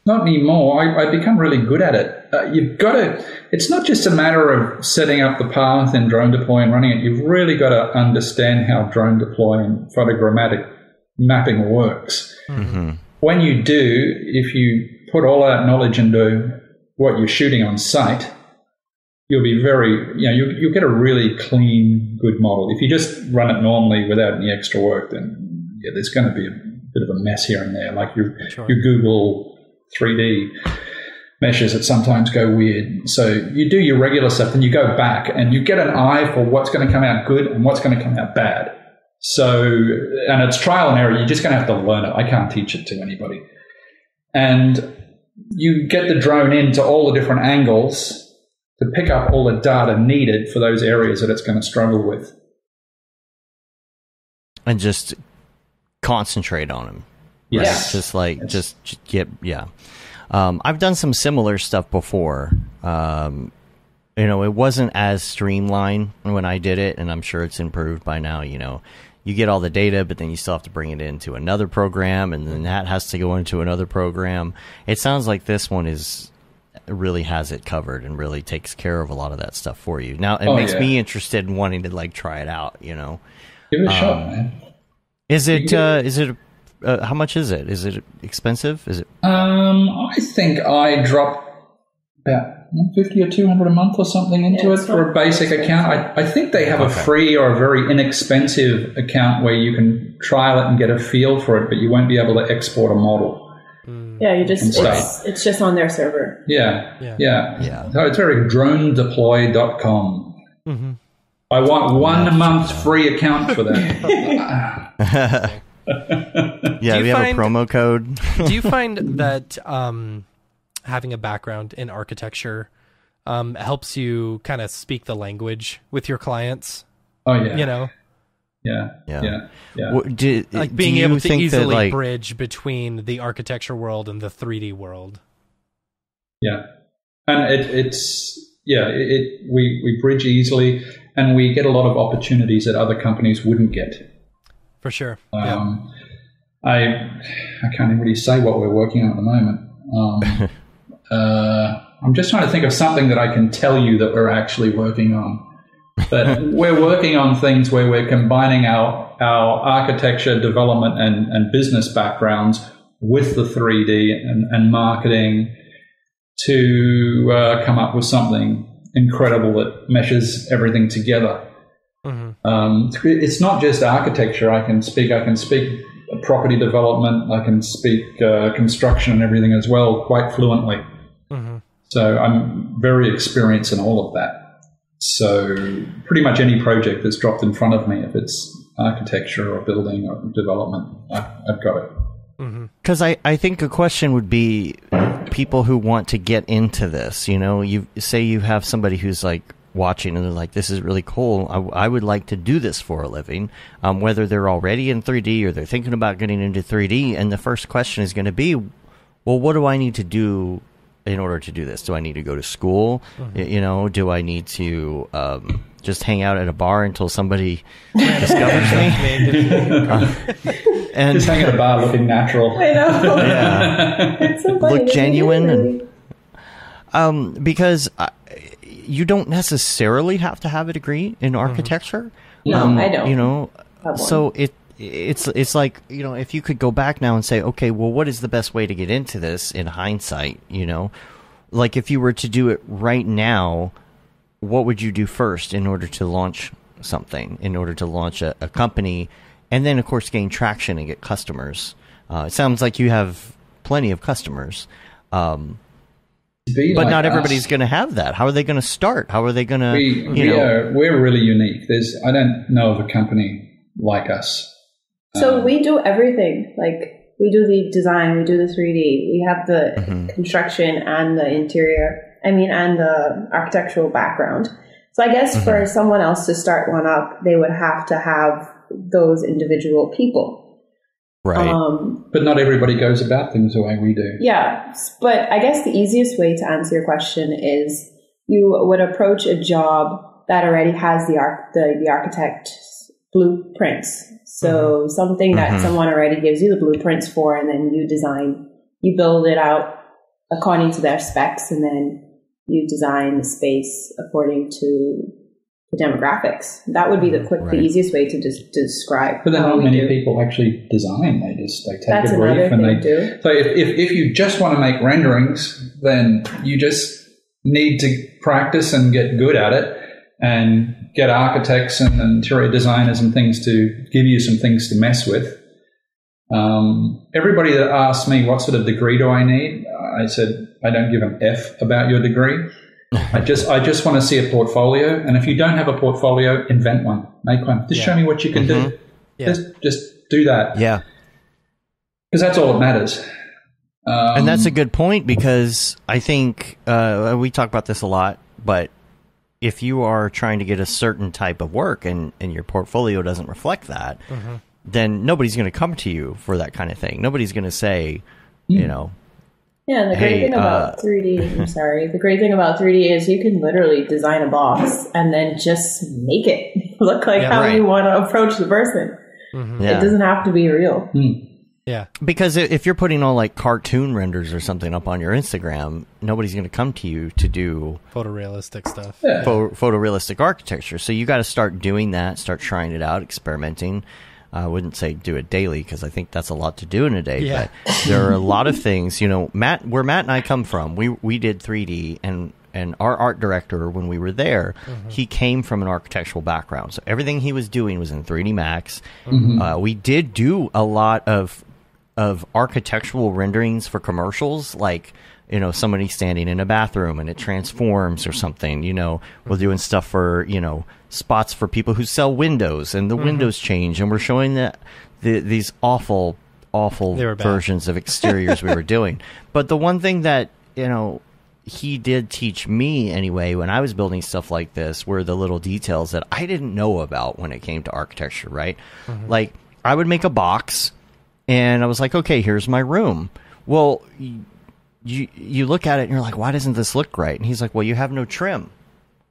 Not anymore. I've become really good at it. You've got to, it's not just a matter of setting up the path in drone deploy and running it. You've really got to understand how drone deploy and photogrammatic mapping works. When you do, if you put all that knowledge into what you're shooting on site, you'll be you'll get a really clean, good model. If you just run it normally without any extra work, then there's going to be a bit of a mess here and there. Like your Google 3D meshes that sometimes go weird. So you do your regular stuff, then you go back and you get an eye for what's going to come out good and what's going to come out bad. So, and it's trial and error. You're just going to have to learn it. I can't teach it to anybody. And you get the drone into all the different angles to pick up all the data needed for those areas that it's going to struggle with. And just concentrate on them. Yes. Right? I've done some similar stuff before. You know, it wasn't as streamlined when I did it, and I'm sure it's improved by now. You know, you get all the data, but then you still have to bring it into another program, and then that has to go into another program. It sounds like this one really has it covered and really takes care of a lot of that stuff for you. Now, it makes me interested in wanting to like try it out. You know, give it a shot, man. Is it how much is it? Is it expensive? Is it? I think I drop about $150 or $200 a month or something into it for a basic account. I think they have a free or a very inexpensive account where you can trial it and get a feel for it, but you won't be able to export a model. Yeah, it's just on their server. Yeah. So it's very dronedeploy.com. I want 1 month free account for that. Yeah, we have a promo code. Do you find that having a background in architecture helps you kind of speak the language with your clients? Oh, yeah. You know? Yeah. Like being able to easily bridge between the architecture world and the 3D world. Yeah. And we bridge easily, and we get a lot of opportunities that other companies wouldn't get. For sure. I can't really say what we're working on at the moment. I'm just trying to think of something that I can tell you that we're actually working on. But we're working on things where we're combining our architecture, development, and business backgrounds with the 3D and marketing to come up with something incredible that meshes everything together. It's not just architecture. I can speak property development. I can speak construction and everything as well quite fluently. So I'm very experienced in all of that. So pretty much any project that's dropped in front of me, if it's architecture or building or development, I've got it. Because I think a question would be people who want to get into this. You know, you say you have somebody who's like watching and they're like, this is really cool. I would like to do this for a living, whether they're already in 3D or they're thinking about getting into 3D. And the first question is going to be, well, what do I need to do in order to do this? Do I need to go to school? You know, do I need to just hang out at a bar until somebody discovers me? And just hang at a bar looking natural. I know. Yeah. It's so funny. Look genuine. And, because you don't necessarily have to have a degree in architecture. No, I don't. You know, so it's like, you know, if you could go back now and say, okay, well, what is the best way to get into this in hindsight? You know, like if you were to do it right now, what would you do first in order to launch something, in order to launch a company, and then, of course, gain traction and get customers? It sounds like you have plenty of customers. But like not everybody's going to have that. How are they going to start? How are they going to, we're really unique. I don't know of a company like us. So we do everything. Like, we do the design, we do the 3D, we have the construction and the interior, and the architectural background. So I guess for someone else to start one up, they would have to have those individual people. Right. But not everybody goes about things the way we do. Yeah. But I guess the easiest way to answer your question is you would approach a job that already has the architect's blueprints. So something that someone already gives you the blueprints for, and then you build it out according to their specs, and then you design the space according to the demographics. That would be the easiest way to just describe. But then not many people actually design. They take That's a brief and they do. So if you just want to make renderings, then you just need to practice and get good at it, and get architects and interior designers and things to give you some things to mess with. Everybody that asks me what sort of degree do I need, I said, I don't give an F about your degree. I just want to see a portfolio. And if you don't have a portfolio, invent one, make one. Just show me what you can do. Yeah. Just do that. Yeah. Because that's all that matters. And that's a good point, because I think we talk about this a lot, but if you are trying to get a certain type of work and your portfolio doesn't reflect that, then nobody's going to come to you for that kind of thing. Nobody's going to say, you know, yeah, and the great thing about 3D, I'm sorry, the great thing about 3D is you can literally design a box and then just make it look like how you want to approach the person. It doesn't have to be real. Yeah. Because if you're putting all like cartoon renders or something up on your Instagram, nobody's going to come to you to do photorealistic stuff. Yeah. Photorealistic architecture. So you got to start doing that, start trying it out, experimenting. I wouldn't say do it daily, because I think that's a lot to do in a day. Yeah. But there are a lot of things, you know, where Matt and I come from, we did 3D, and our art director, when we were there, he came from an architectural background. So everything he was doing was in 3D Max. We did do a lot of architectural renderings for commercials, like, you know, somebody standing in a bathroom and it transforms or something. You know, we're doing stuff for, you know, spots for people who sell windows, and the windows change, and we're showing that these awful versions of exteriors we were doing. But the one thing that, you know, he did teach me anyway when I was building stuff like this were the little details that I didn't know about when it came to architecture, right? Like, I would make a box, and I was like, okay, here's my room. Well, you look at it and you're like, why doesn't this look right? And he's like, well, you have no trim.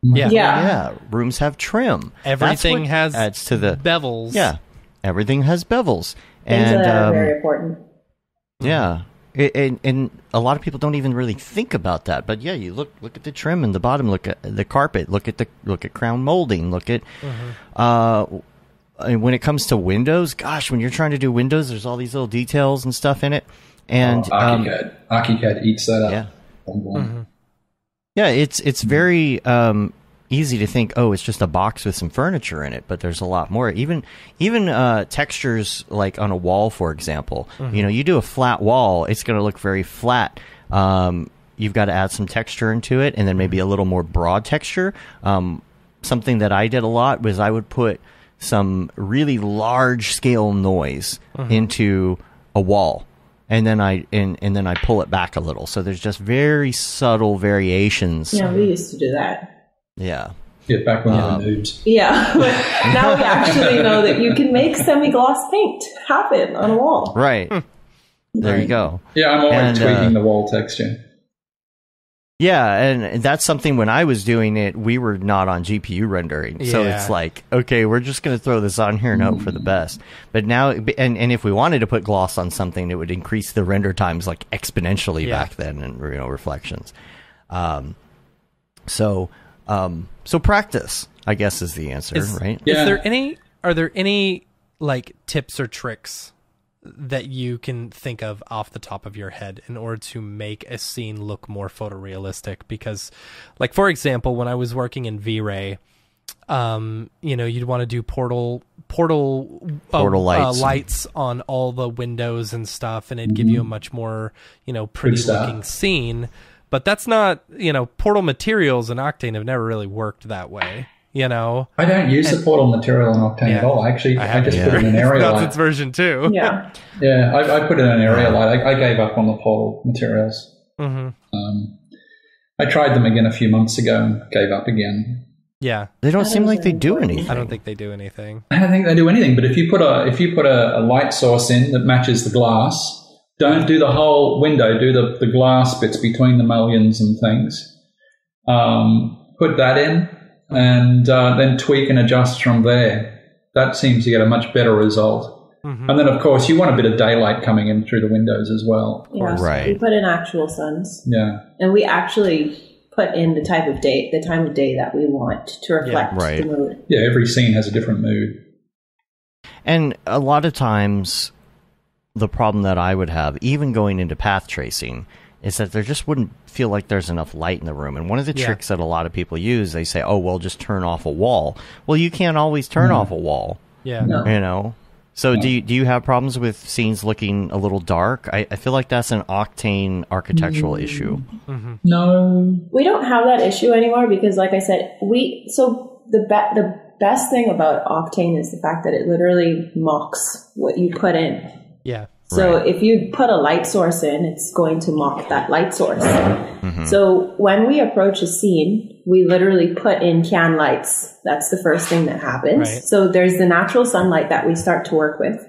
Yeah. Rooms have trim. Everything has adds to the bevels. Yeah. Everything has bevels. Things that are very important. Yeah. And a lot of people don't even really think about that. But yeah, you look at the trim in the bottom, look at the carpet, look at crown molding, look at when it comes to windows, gosh, when you're trying to do windows, there's all these little details and stuff in it. And Archicad eats that up. Yeah. Yeah, it's very easy to think, oh, it's just a box with some furniture in it, but there's a lot more. Even textures, like on a wall, for example. You know, you do a flat wall, it's going to look very flat. You've got to add some texture into it, and then maybe a little more broad texture. Something that I did a lot was I would put some really large scale noise into a wall. And then I pull it back a little. So there's just very subtle variations. Yeah, we used to do that. Yeah. Yeah, back when we were noobs. Yeah, but now we actually know that you can make semi-gloss paint happen on a wall. Right. There you go. Yeah, I'm always tweaking the wall texture. Yeah, and that's something when I was doing it, we were not on GPU rendering. So it's like, okay, we're just going to throw this on here and hope for the best. But now, and if we wanted to put gloss on something, it would increase the render times like exponentially back then, and reflections. So practice, I guess, is the answer, right? Yeah. Are there any like tips or tricks that you can think of off the top of your head in order to make a scene look more photorealistic? Because, like, for example, when I was working in V-Ray, you'd want to do portal lights on all the windows and stuff, and it'd give you a much more, pretty looking scene. But that's not, portal materials in Octane have never really worked that way. I don't use the portal material in Octane at all. I just put it in an area light. That's its version 2. Yeah, I put it in an area light. I gave up on the portal materials. I tried them again a few months ago and gave up again. Yeah, they don't seem like they do anything. I don't think they do anything. I don't think they do anything. But if you put a light source in that matches the glass, don't do the whole window. Do the glass bits between the mullions and things. Put that in. And then tweak and adjust from there. That seems to get a much better result. And then, of course, you want a bit of daylight coming in through the windows as well. Yeah, right. We put in actual suns. Yeah. And we actually put in the time of day that we want to reflect the mood. Yeah, every scene has a different mood. And a lot of times, the problem that I would have, even going into path tracing, is that there just wouldn't feel like there's enough light in the room. And one of the tricks that a lot of people use, they say, oh, well, just turn off a wall. Well, you can't always turn off a wall. Yeah. No. So do you have problems with scenes looking a little dark? I feel like that's an Octane architectural issue. No. We don't have that issue anymore because, like I said, the best thing about Octane is the fact that it literally mocks what you put in. Yeah. So if you put a light source in, it's going to mock that light source. So when we approach a scene, we literally put in can lights. That's the first thing that happens. Right. So there's the natural sunlight that we start to work with.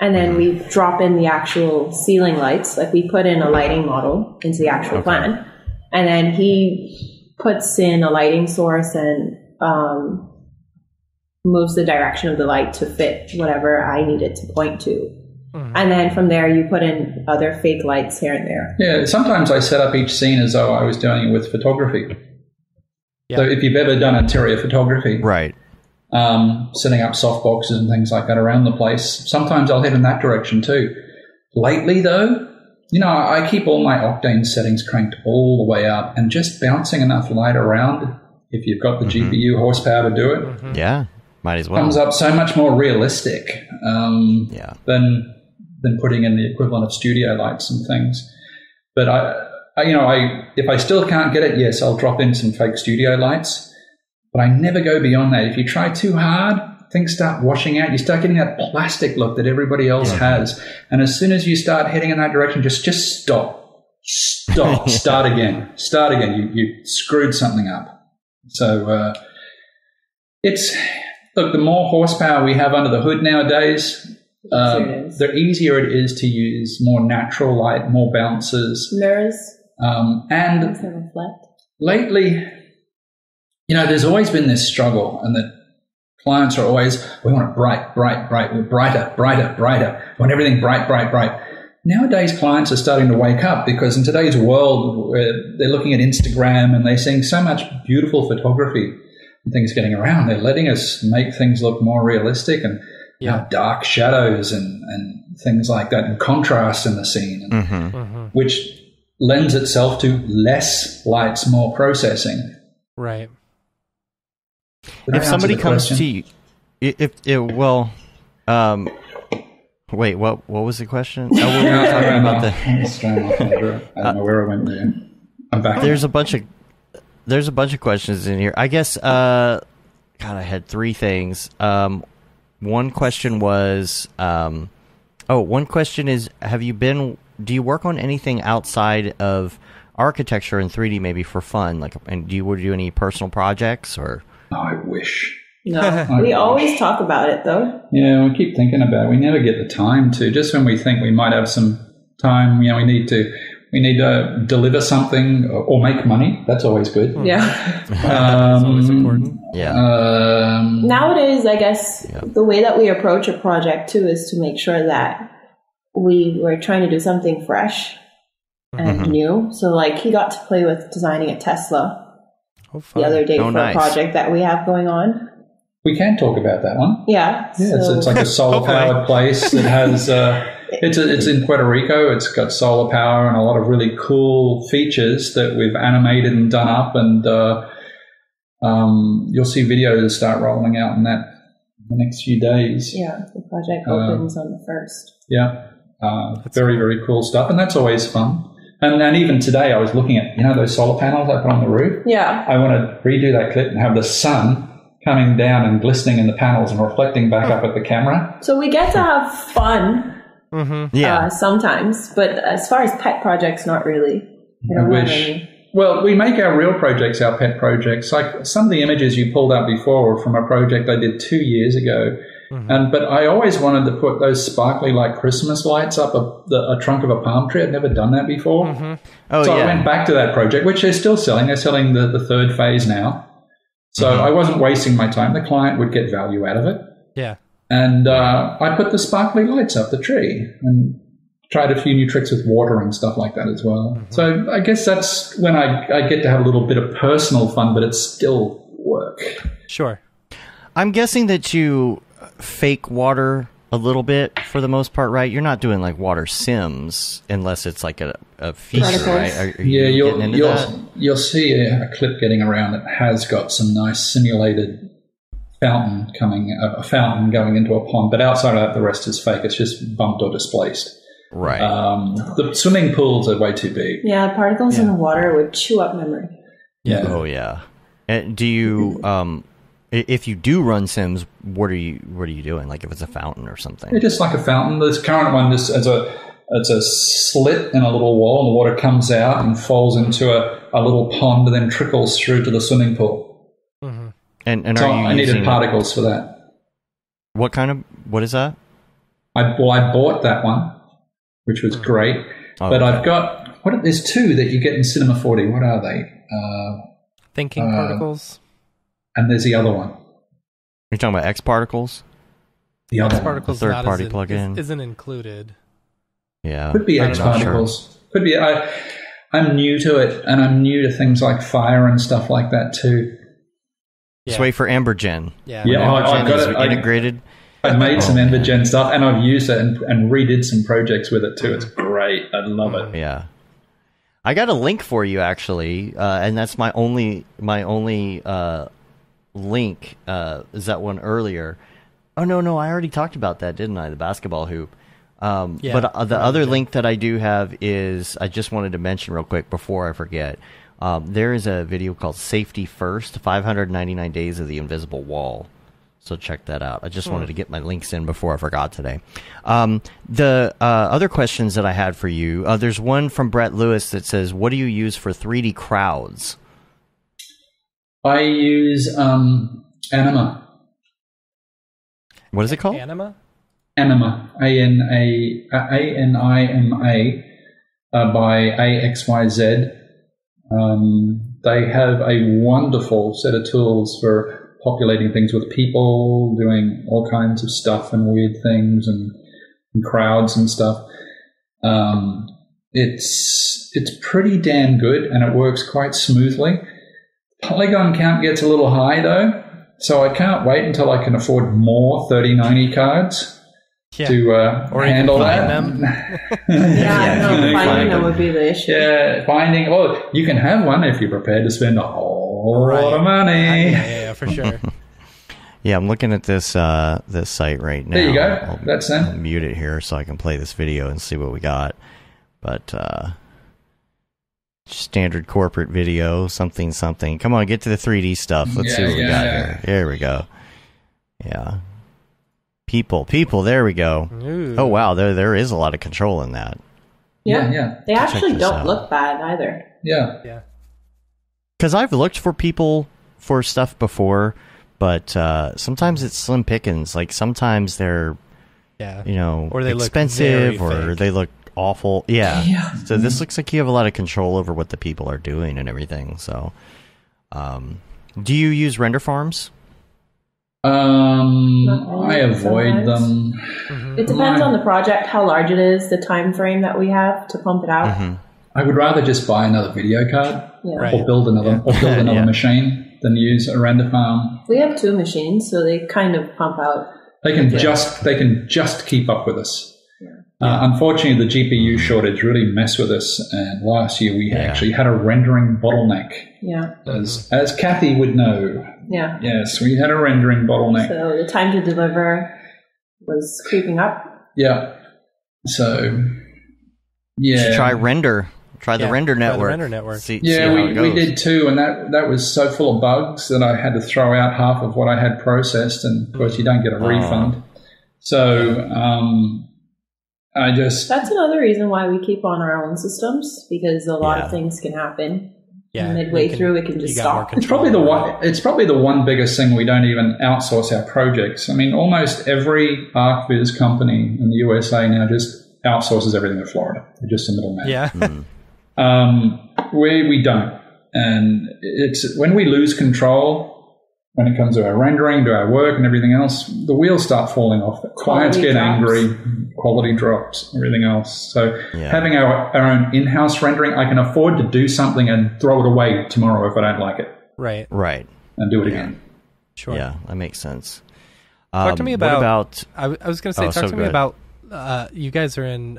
And then we drop in the actual ceiling lights. Like we put in a lighting model into the actual plan. And then he puts in a lighting source and moves the direction of the light to fit whatever I need it to point to. And then from there, you put in other fake lights here and there. Yeah, sometimes I set up each scene as though I was doing it with photography. So if you've ever done interior photography, setting up soft boxes and things like that around the place, sometimes I'll head in that direction too. Lately, though, I keep all my Octane settings cranked all the way up and just bouncing enough light around if you've got the GPU horsepower to do it. Yeah, might as well. Comes up so much more realistic than putting in the equivalent of studio lights and things. But if I still can't get it, yes, I'll drop in some fake studio lights. But I never go beyond that. If you try too hard, things start washing out. You start getting that plastic look that everybody else has. And as soon as you start heading in that direction, just stop. Start again. You screwed something up. So look, the more horsepower we have under the hood nowadays, the easier it is to use more natural light, more bounces. Mirrors. And lately, there's always been this struggle, and that clients are always, we want it bright, we're brighter. We want everything bright. Nowadays, clients are starting to wake up because in today's world, where they're looking at Instagram and they're seeing so much beautiful photography and things getting around. They're letting us make things look more realistic and have dark shadows and things like that, and contrast in the scene, which lends itself to less lights, more processing. Right. If somebody comes to you, wait, what was the question? We were talking about I don't know where I went there. I'm back. There's a bunch of questions in here. I guess. God, I had three things. One question was, one question is, do you work on anything outside of architecture in 3D, maybe for fun? And do you do any personal projects or? I wish. No, we always talk about it though. Yeah, we keep thinking about it. We never get the time to. Just when we think we might have some time, we need to We need to deliver something or make money. That's always good. Yeah. That's always important. Yeah. Nowadays, I guess the way that we approach a project too is to make sure that we were trying to do something fresh and new. So like he got to play with designing a Tesla the other day for a project that we have going on. We can talk about that one. Yeah. So it's like a solar powered place that has it's in Puerto Rico. It's got solar power and a lot of really cool features that we've animated and done up, and you'll see videos start rolling out in that in the next few days. Yeah, the project opens on the 1st. Yeah. Very, very cool stuff, and that's always fun. And even today I was looking at, those solar panels I put on the roof? Yeah. I want to redo that clip and have the sun coming down and glistening in the panels and reflecting back up at the camera. So we get to have fun sometimes, but as far as pet projects, not really. I wish. Well, we make our real projects our pet projects. Like some of the images you pulled up before were from a project I did 2 years ago. But I always wanted to put those sparkly like Christmas lights up a trunk of a palm tree. I'd never done that before. So I went back to that project, which they're still selling. They're selling the third phase now. So I wasn't wasting my time. The client would get value out of it. Yeah. And I put the sparkly lights up the tree and tried a few new tricks with water and stuff like that as well. So I guess that's when I get to have a little bit of personal fun, but it's still work. Sure. I'm guessing that you fake water a little bit for the most part, right? You're not doing like water sims unless it's like a feature, right? Are you getting into that? You'll see a clip getting around that has got some nice simulated fountain going into a pond, but outside of that, the rest is fake. It's just bumped or displaced. Right. The swimming pools are way too big. Yeah, particles in the water would chew up memory. Yeah. Oh yeah. And do you if you do run sims, what are you doing? Like if it's a fountain or something? It's just like a fountain. This current one just it's a slit in a little wall, and the water comes out and falls into a little pond and then trickles through to the swimming pool. And so are you I needed particles for that. What is that? I bought that one, which was great. But I've got there's two that you get in Cinema 4D. What are they? Thinking particles. And there's the other one. You're talking about X particles? The other X-particles third party plugin isn't included. Yeah. Could be X particles. Sure. Could be. I'm new to it, and I'm new to things like fire and stuff like that too. Just wait for Embergen. Yeah, I've got it integrated. I've made some Embergen stuff, and I've used it and redid some projects with it too. It's great. I love it. Yeah. I got a link for you actually, and that's my only link. Is that one earlier? Oh no, I already talked about that, didn't I? The basketball hoop. But the other link that I do have is I just wanted to mention real quick before I forget. There is a video called Safety First, 599 Days of the Invisible Wall. So check that out. I just wanted to get my links in before I forgot today. The other questions that I had for you, there's one from Brett Lewis that says, what do you use for 3D crowds? I use Anima. What is it called? Anima? Anima. Anima by AXYZ. They have a wonderful set of tools for populating things with people, doing all kinds of stuff and weird things and crowds and stuff. It's pretty damn good, and it works quite smoothly. Polygon count gets a little high though, so I can't wait until I can afford more 3090 cards. To handle that. Finding them would be the issue. Yeah, finding. Well, you can have one if you're prepared to spend a whole lot of money. Yeah, for sure. Yeah, I'm looking at this site right now. There you go. That's them. I'll mute it here so I can play this video and see what we got. But standard corporate video, something. Come on, get to the 3D stuff. Let's see what we got here. There we go. Yeah. People, there we go. Ooh. Oh, wow, there is a lot of control in that. Yeah. They actually don't look bad either. Yeah. Because I've looked for people for stuff before, but sometimes it's slim pickings. Like, sometimes they're, or they expensive, or they look awful. Yeah. So this looks like you have a lot of control over what the people are doing and everything. So, do you use render farms? I avoid them. It depends on the project, how large it is, the time frame that we have to pump it out. I would rather just buy another video card or build another machine than use a render farm. We have 2 machines, so they kind of pump out. They can just keep up with us. Unfortunately, the GPU shortage really messed with us, and last year we actually had a rendering bottleneck. Yeah. As Kathy would know. Yeah. Yes, we had a rendering bottleneck. So the time to deliver was creeping up. Yeah. So, You should try render. Try the render network. The render network. See we did too, and that was so full of bugs that I had to throw out half of what I had processed, and of course you don't get a refund. So that's another reason why we keep on our own systems, because a lot of things can happen. Yeah, midway through it can just stop. It's probably the one biggest thing we don't even outsource our projects. I mean, almost every ArcViz company in the USA now just outsources everything to Florida. They're just a middleman. Yeah. We don't. And it's when we lose control, when it comes to our rendering, to our work and everything else, the wheels start falling off. The clients get angry, quality drops, everything else. So having our own in-house rendering, I can afford to do something and throw it away tomorrow if I don't like it. Right. And do it again. Sure. Yeah, that makes sense. Talk to me about I was going to say, talk to me about, you guys are in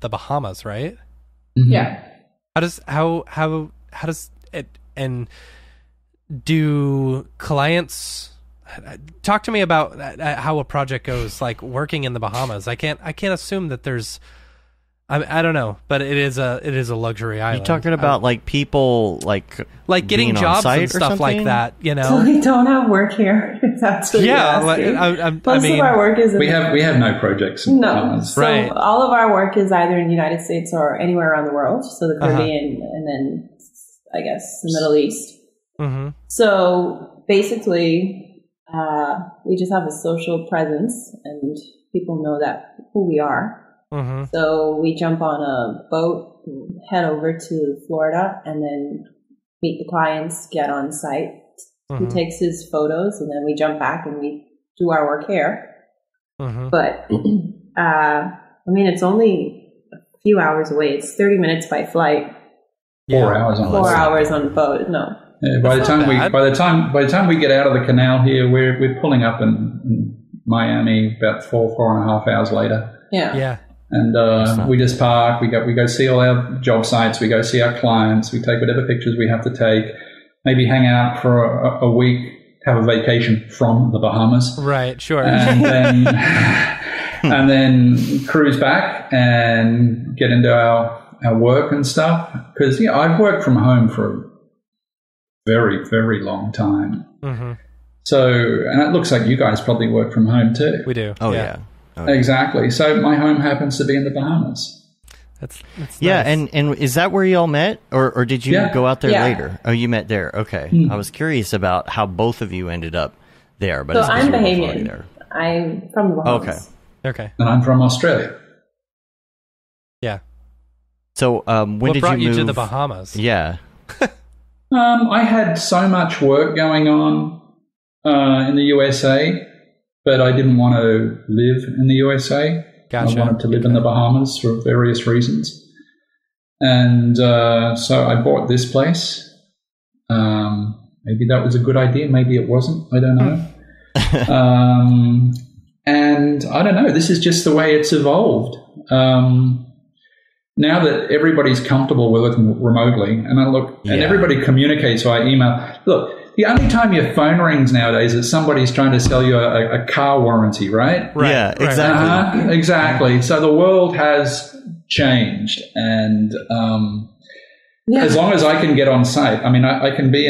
the Bahamas, right? Mm-hmm. Yeah. How does it, and do clients talk to me about how a project goes, like working in the Bahamas? I can't assume that there's, I don't know, but it is a luxury island. You're talking about like people like getting jobs and stuff like that, you know? So we don't have work here. That's what you're asking. Most of our work is we have no projects in the Bahamas. So all of our work is either in the United States or anywhere around the world. So the Caribbean and then I guess the Middle East. Mm-hmm. So basically, we just have a social presence, and people know who we are. Mm-hmm. So we jump on a boat, and head over to Florida, and then meet the clients, get on site. He takes his photos, and then we jump back and we do our work here. Mm-hmm. But it's only a few hours away. It's 30 minutes by flight. 4 hours on 4 hours on the boat. No. Yeah, by the time we get out of the canal here, we're pulling up in Miami about 4.5 hours later. Yeah. And we just park. We go see all our job sites. We go see our clients. We take whatever pictures we have to take. Maybe hang out for a week. Have a vacation from the Bahamas. Right. Sure. And then and then cruise back and get into our work and stuff. Because I've worked from home for a very, very long time. Mm-hmm. So, and it looks like you guys probably work from home too. We do. Oh yeah. Exactly. So my home happens to be in the Bahamas. That's yeah, nice. and is that where you all met, or did you go out there later? Oh, you met there. Okay, I was curious about how both of you ended up there. But so I'm Bahamian. I'm from the Bahamas. Okay. And I'm from Australia. Yeah. So when what did brought you move to the Bahamas? Yeah. I had so much work going on in the USA, but I didn't want to live in the USA. Gotcha. I wanted to live in the Bahamas for various reasons. And so I bought this place. Maybe that was a good idea. Maybe it wasn't. I don't know. And I don't know. This is just the way it's evolved. Now that everybody's comfortable with it remotely, and and everybody communicates via email. Look, the only time your phone rings nowadays is somebody's trying to sell you a car warranty, right? Yeah, exactly. Exactly. So the world has changed, and as long as I can get on site, I can be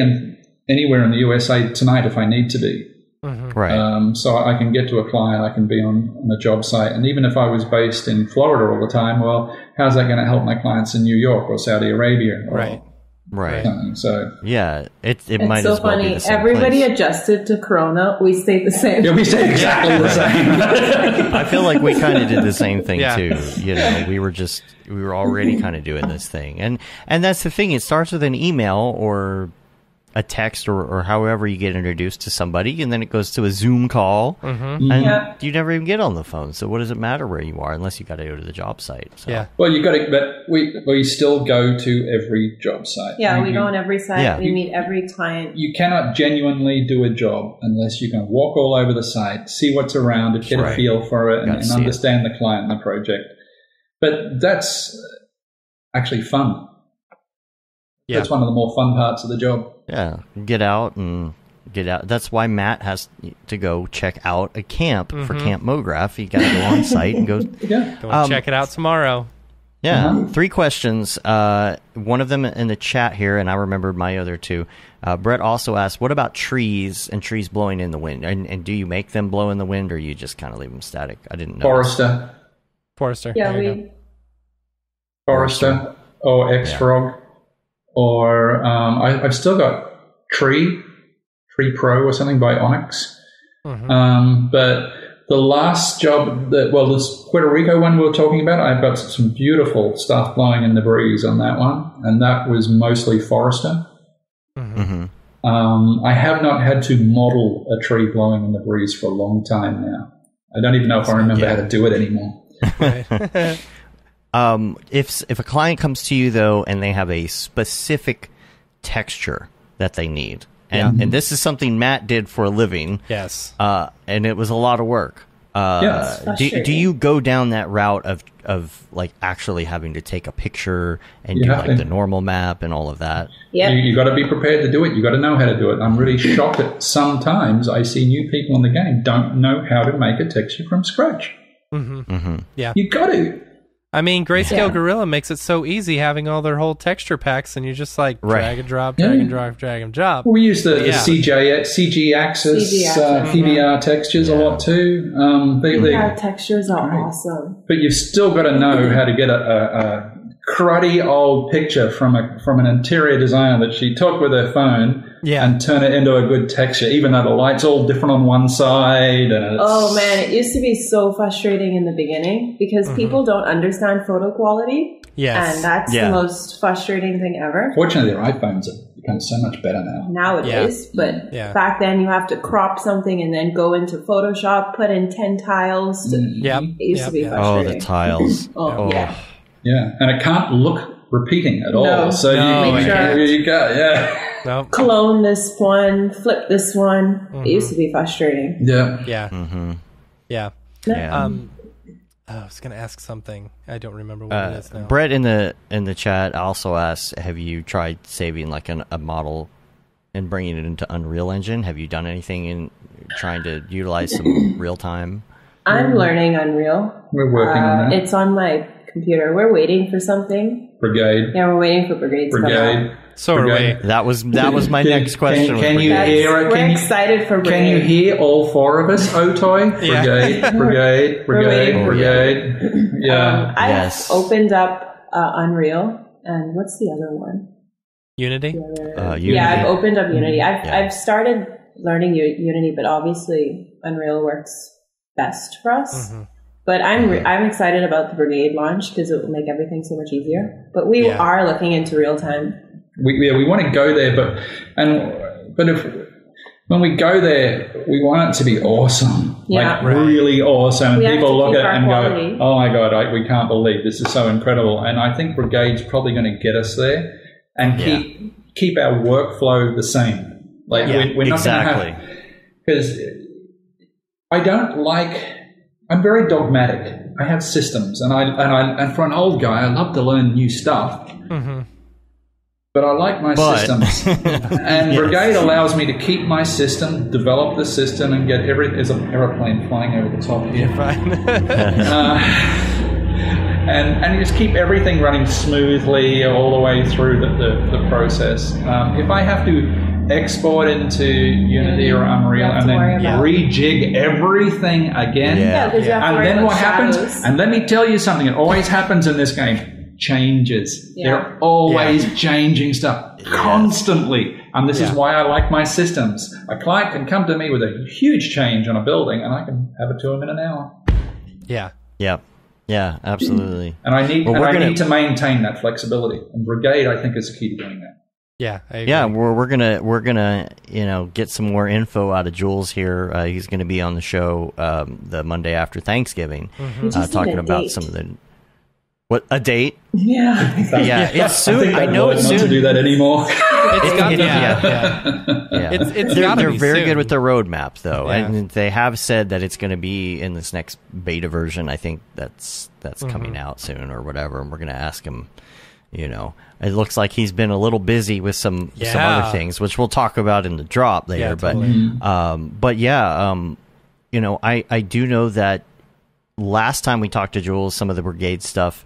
anywhere in the USA tonight if I need to be. Mm-hmm. Right. So I can get to a client, I can be on a job site. And even if I was based in Florida all the time, well, how's that going to help my clients in New York or Saudi Arabia or Right. So yeah, it it's might so as well funny. be the same Everybody place. adjusted to Corona. We stayed the same. yeah, we say exactly the same. I feel like we kind of did the same thing Yeah. too. You know, we were already kind of doing this thing, and that's the thing. It starts with an email or a text or however you get introduced to somebody, and then it goes to a Zoom call, and you never even get on the phone. So what does it matter where you are unless you got to go to the job site? So. Yeah. Well, you got to, but we still go to every job site. Yeah, we go on every site. Yeah. We meet every client. You cannot genuinely do a job unless you can walk all over the site, see what's around it, get a feel for it, and understand the client and the project. But that's actually fun. Yeah. That's one of the more fun parts of the job. Yeah, get out. That's why Matt has to go check out a camp for Camp Mograph. He got to go on site and go. Yeah. Go and check it out tomorrow. Yeah, 3 questions. One of them in the chat here, and I remembered my other 2. Brett also asked, what about trees and trees blowing in the wind? And do you make them blow in the wind, or you just kind of leave them static? I didn't know. Forester. Yeah, Forester or X-Frog. Or I've still got Tree Pro or something by Onyx. But the last job, this Puerto Rico one we were talking about, I've got some beautiful stuff blowing in the breeze on that one, and that was mostly Forester. I have not had to model a tree blowing in the breeze for a long time now. I don't even know if I remember how to do it anymore. Right. If a client comes to you though and they have a specific texture that they need, and this is something Matt did for a living, Yes, and it was a lot of work. Do you go down that route of like actually having to take a picture and do like the normal map and all of that? Yeah, you got to be prepared to do it. You got to know how to do it. I'm really shocked that sometimes I see new people in the game don't know how to make a texture from scratch. Yeah, you got to. I mean, Grayscale Gorilla makes it so easy having all their whole texture packs, and you just like drag and drop, drag and drop, drag and drop. Well, we use the CG Axis PBR textures a lot too. PBR textures are awesome. But you've still got to know how to get a cruddy old picture from an interior designer that she took with her phone and turn it into a good texture, even though the light's all different on one side. And oh man, it used to be so frustrating in the beginning because people don't understand photo quality. Yes. And that's the most frustrating thing ever. Fortunately, their iPhones have become so much better now. Nowadays, but back then you have to crop something and then go into Photoshop, put in 10 tiles. It used to be frustrating. Oh, the tiles. Yeah, and it can't look repeating at all. So you got clone this one, flip this one. It used to be frustrating. I was going to ask something. I don't remember what it is now. Brett in the chat also asked, have you tried saving like a model and bringing it into Unreal Engine? Have you done anything in trying to utilize some real time? I'm learning Unreal. We're working on that. It's on my computer. We're waiting for something. Brigade. Yeah, we're waiting for Brigade to come out. So are we. That was my next question. Can you hear it? We're excited for Brigade. Can you hear all 4 of us, Otoy? Brigade. Yeah. I've opened up Unreal, and what's the other one? Unity? Unity. Yeah, I've opened up Unity. I've started learning Unity, but obviously Unreal works best for us. But I'm excited about the Brigade launch because it will make everything so much easier. But we are looking into real time. We want to go there, but when we go there, we want it to be awesome, really awesome. And people look at it and go, "Oh my God, we can't believe this is so incredible." And I think Brigade's probably going to get us there and keep our workflow the same. Like we're not going to have, because I don't like. I'm very dogmatic. I have systems, and for an old guy, I love to learn new stuff. But I like my systems, and Brigade allows me to keep my system, develop the system, and get there's an aeroplane flying over the top here. And just keep everything running smoothly all the way through the process. If I have to export into Unity or Unreal and then rejig everything again, and then what happens? And let me tell you something, it always happens in this game. Changes. They're always changing stuff. constantly. And this is why I like my systems. A client can come to me with a huge change on a building, and I can have it to him in an hour. Yeah. Yeah, absolutely. And I need to maintain that flexibility. And Brigade, I think, is the key to doing that. Yeah, I agree. Yeah, we're gonna get some more info out of Jules here. He's gonna be on the show the Monday after Thanksgiving, talking about some of the a date. Yeah, it's soon. I know it's soon. Not to do that anymore. It's got to They're very soon. good with their roadmap, though, Yeah. and they have said that it's going to be in this next beta version. I think that's coming out soon or whatever. And we're going to ask him. It looks like he's been a little busy with some other things, which we'll talk about in the drop later. Yeah, totally. I do know that last time we talked to Jules, some of the Brigade stuff,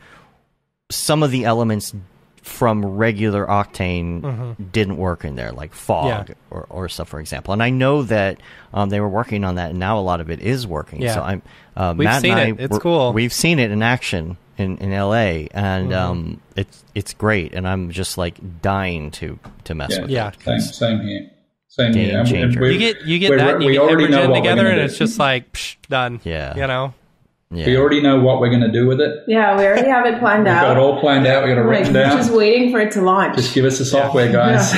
some of the elements from regular Octane didn't work in there, like fog or stuff, for example. And I know that they were working on that, and now a lot of it is working. Yeah. So We've Matt seen and it. It's cool. We've seen it in action in LA, and it's great. And I'm just like dying to mess with it. Same here. Game changer. You get that, and you get Evergen together, and it's just like done. Yeah. Yeah. We already know what we're going to do with it. Yeah, we already have it planned out. We've got it all planned out. We've got it written down. Just waiting for it to launch. Just give us the software, guys.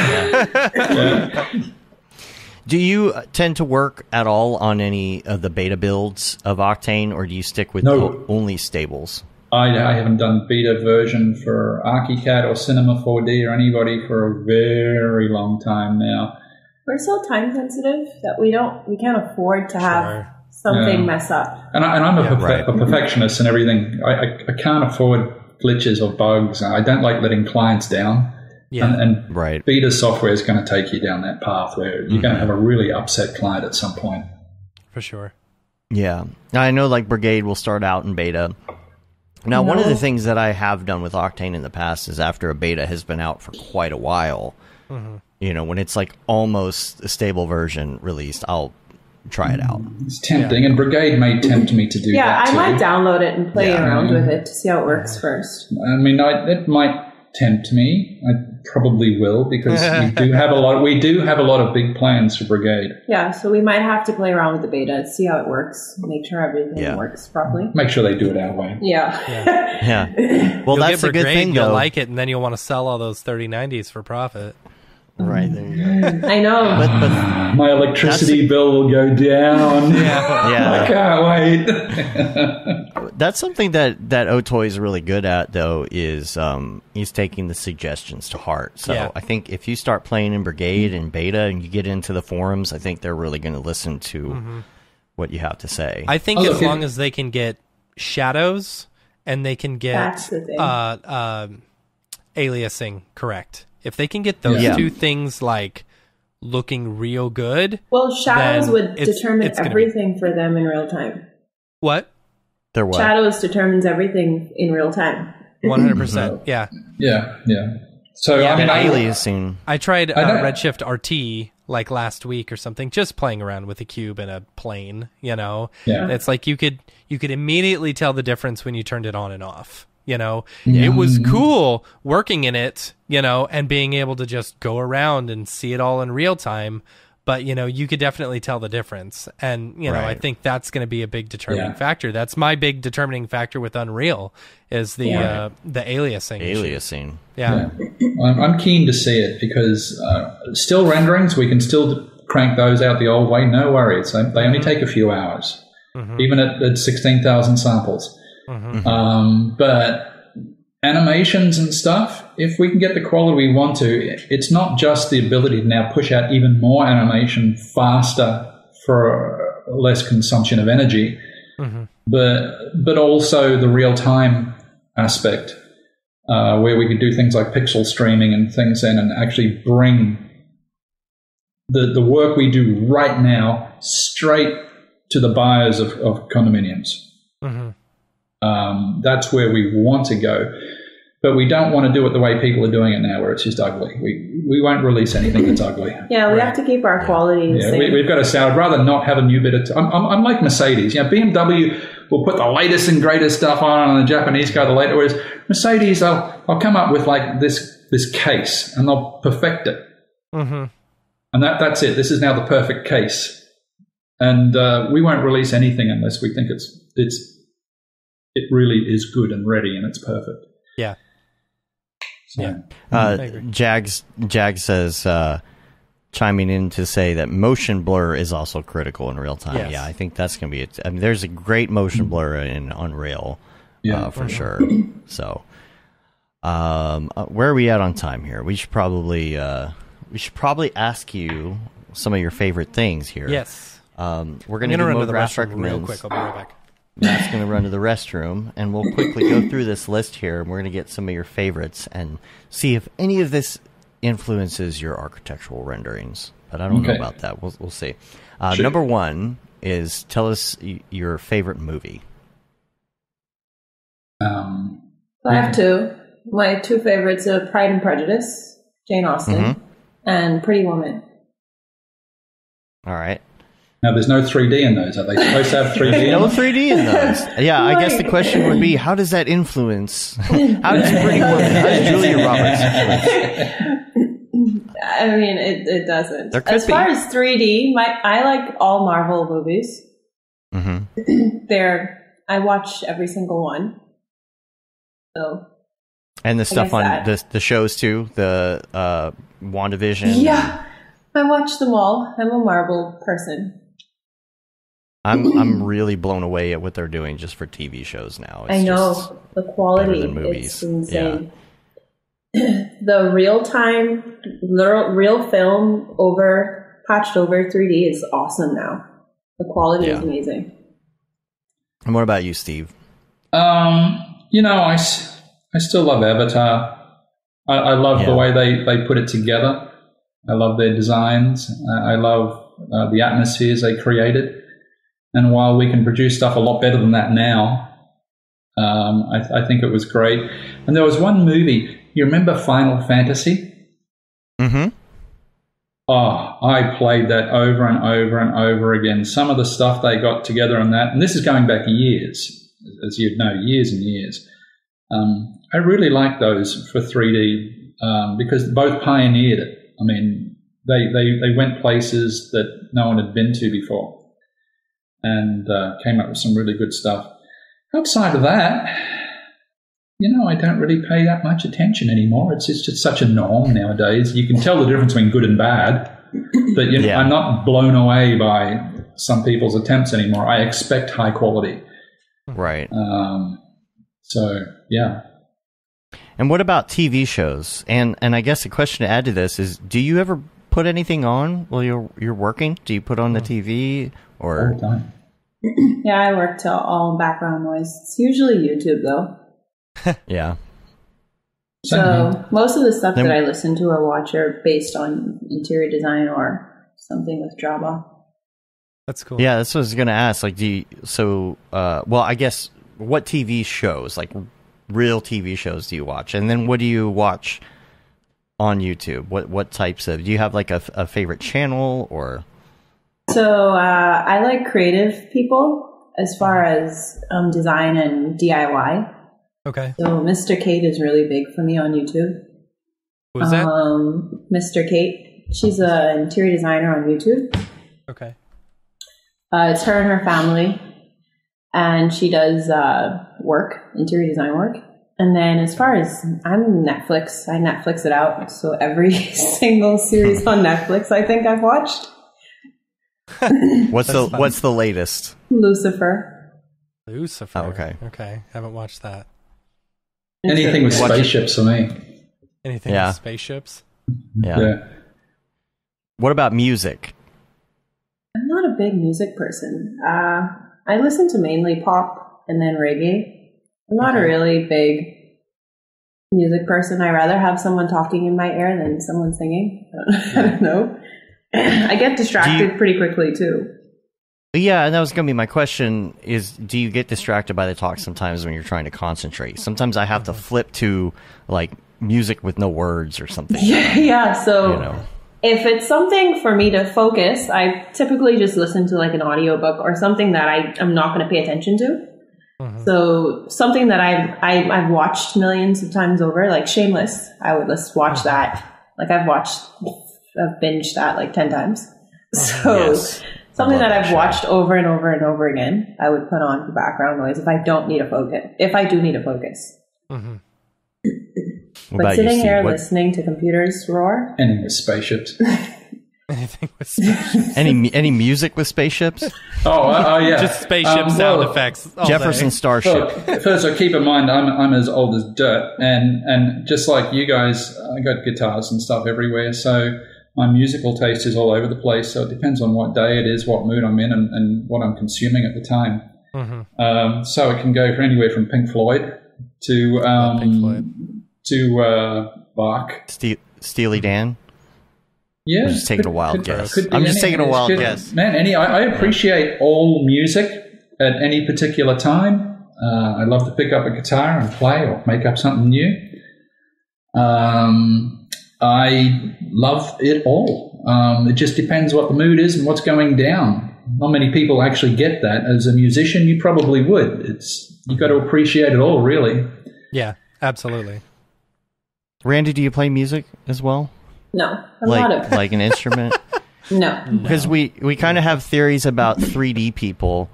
Do you tend to work at all on any of the beta builds of Octane, or do you stick with only stables? I haven't done beta version for Archicad or Cinema 4D or anybody for a very long time now. We're so time sensitive that we can't afford to have something mess up. And I'm a perfectionist and everything. I can't afford glitches or bugs. I don't like letting clients down. Yeah. And beta software is going to take you down that path where you're going to have a really upset client at some point. For sure. Yeah. I know like Brigade will start out in beta. Now, one of the things that I have done with Octane in the past is after a beta has been out for quite a while, when it's like almost a stable version released, I'll try it out. It's tempting, and Brigade may tempt me to do that. Yeah, I might download it and play around with it to see how it works first. I mean, it might tempt me. I probably will, because we do have a lot of big plans for Brigade. Yeah, so we might have to play around with the beta, see how it works, make sure everything works properly. Make sure they do it our way. Yeah. Well, that's a good thing, though. You'll like it, and then you'll want to sell all those 3090s for profit. Right, there you go. I know. But my electricity bill will go down. I can't wait. That's something that Otoy is really good at, though, is he's taking the suggestions to heart. So I think if you start playing in Brigade and beta and you get into the forums, I think they're really going to listen to what you have to say. I think as long as they can get shadows and they can get aliasing correct. If they can get those two things like looking real good, well, shadows would determine everything for them in real time. What? They're what? Shadows determines everything in real time. 100%. Yeah. So I mean, aliasing. I tried Redshift RT like last week or something, just playing around with a cube and a plane. It's like you could immediately tell the difference when you turned it on and off. It was cool working in it, and being able to just go around and see it all in real time. But, you could definitely tell the difference. And, I think that's going to be a big determining factor. That's my big determining factor with Unreal is the aliasing. Aliasing. Yeah. I'm keen to see it because still renderings, we can still crank those out the old way. No worries. They only take a few hours, even at 16,000 samples. But animations and stuff, if we can get the quality we want to, it's not just the ability to now push out even more animation faster for less consumption of energy, but also the real-time aspect where we could do things like pixel streaming and things in and actually bring the work we do right now straight to the buyers of condominiums. That's where we want to go, but we don't want to do it the way people are doing it now, where it's just ugly. We won't release anything that's ugly. Yeah, we have to keep our quality the same. We've got to say, I'd rather not have a new bit of... I'm like Mercedes. BMW will put the latest and greatest stuff on the Japanese car, the latest. Whereas Mercedes, I'll come up with like this this case, and they'll perfect it. Mm-hmm. And that's it. This is now the perfect case. And we won't release anything unless we think it really is good and ready and it's perfect. Yeah. So, Jags says, chiming in to say that motion blur is also critical in real time. Yes. Yeah, I think that's going to be it. I mean, there's a great motion blur in Unreal, for sure. So, where are we at on time here? We should probably ask you some of your favorite things here. Yes. We're going to do run to the Mograph restroom recommends. real quick. I'll be right back. Matt's going to run to the restroom, and we'll quickly go through this list here, and we're going to get some of your favorites and see if any of this influences your architectural renderings. But I don't know about that. We'll see. Sure. Number one is tell us your favorite movie. I have two. My two favorites are Pride and Prejudice, Jane Austen, and Pretty Woman. All right. Now, there's no 3D in those. Are they supposed to have 3D? No 3D in those. Yeah, I guess the question would be, how does that influence? How does Pretty Woman? How does Julia Roberts influence? I mean, it doesn't. There could as far as 3D, I like all Marvel movies. I watch every single one. So. And the stuff on the shows too, the WandaVision. Yeah, I watch them all. I'm a Marvel person. I'm really blown away at what they're doing just for TV shows now. It's I know the quality is insane. Yeah. The real film patched over 3D is awesome now. The quality is amazing. And what about you, Steve? I still love Avatar. I love the way they put it together. I love their designs. I love the atmospheres they created. And while we can produce stuff a lot better than that now, I think it was great. And there was one movie. You remember Final Fantasy? Mm-hmm. Oh, I played that over and over and over again. Some of the stuff they got together on that, and this is going back years, as you'd know, years and years. I really like those for 3D because both pioneered it. I mean, they went places that no one had been to before and came up with some really good stuff. Outside of that, I don't really pay that much attention anymore. It's just such a norm nowadays. You can tell the difference between good and bad, but I'm not blown away by some people's attempts anymore. I expect high quality. Right. So, yeah. And what about TV shows? And I guess the question to add to this is, do you ever put anything on while you're working? Do you put on the TV or? All the time. Yeah, I work to all background noise. It's usually YouTube though. Yeah. So most of the stuff that I listen to or watch are based on interior design or something with drama. That's cool. Yeah, that's what I was going to ask. Like, I guess what TV shows, like real TV shows, do you watch? And then what do you watch on YouTube? What types of? Do you have like a favorite channel or? So I like creative people as far as design and DIY. Okay. So Mr. Kate is really big for me on YouTube. Who's that? Mr. Kate. She's an interior designer on YouTube. Okay. It's her and her family, and she does interior design work. And then as far as I'm Netflix, I Netflix it out. So every single series on Netflix I think I've watched. What's the latest? Lucifer. Oh, okay. Haven't watched that. Anything with spaceships for me. Anything with spaceships? Yeah. What about music? I'm not a big music person. I listen to mainly pop and then reggae. I'm not a really big music person. I rather have someone talking in my ear than someone singing. I don't know. I get distracted pretty quickly too. Yeah, and that was going to be my question is, do you get distracted by the talk sometimes when you're trying to concentrate? Sometimes I have to flip to, like, music with no words or something. Yeah, so if it's something for me to focus, I typically just listen to, like, an audiobook or something that I'm not going to pay attention to. So something that I've watched millions of times over, like Shameless, I would just watch that. Like I've binged that like 10 times. So something that I've watched over and over and over again, I would put on for background noise if I do need a focus. But sitting here listening to computers roar. Anything with spaceships. Anything with spaceships. Any music with spaceships? Oh, yeah. Just spaceship sound effects. Jefferson Starship. First, keep in mind, I'm as old as dirt, and just like you guys, I got guitars and stuff everywhere, so my musical taste is all over the place. So it depends on what day it is, what mood I'm in, and what I'm consuming at the time. So it can go for anywhere from Pink Floyd to Bach, Steely Dan. Yeah, I'm just taking a wild guess. I'm just taking a wild guess. Man, I appreciate all music at any particular time. I love to pick up a guitar and play or make up something new. I love it all. It just depends what the mood is and what's going down. Not many people actually get that. As a musician, you probably would. You've got to appreciate it all, really. Yeah, absolutely. Randy, do you play music as well? No, like an instrument. No, because we kind of have theories about 3D people,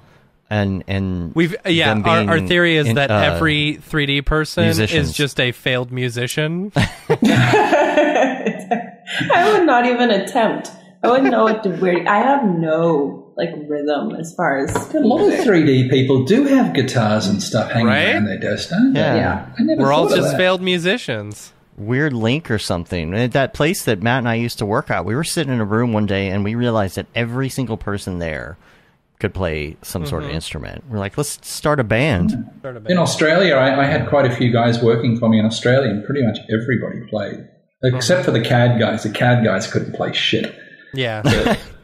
and our theory is that every 3D person musicians. is just a failed musician. I would not even attempt. I wouldn't know what to wear. I have no rhythm as far as a lot of 3D people do have guitars and stuff hanging around their desk, don't they? Yeah. We're all just failed musicians. Weird link or something. At that place that Matt and I used to work at, we were sitting in a room one day and we realized that every single person there could play some sort of instrument. We're like, let's start a band. In Australia, I had quite a few guys working for me in Australia, and pretty much everybody played, except for the CAD guys. The CAD guys couldn't play shit. Yeah.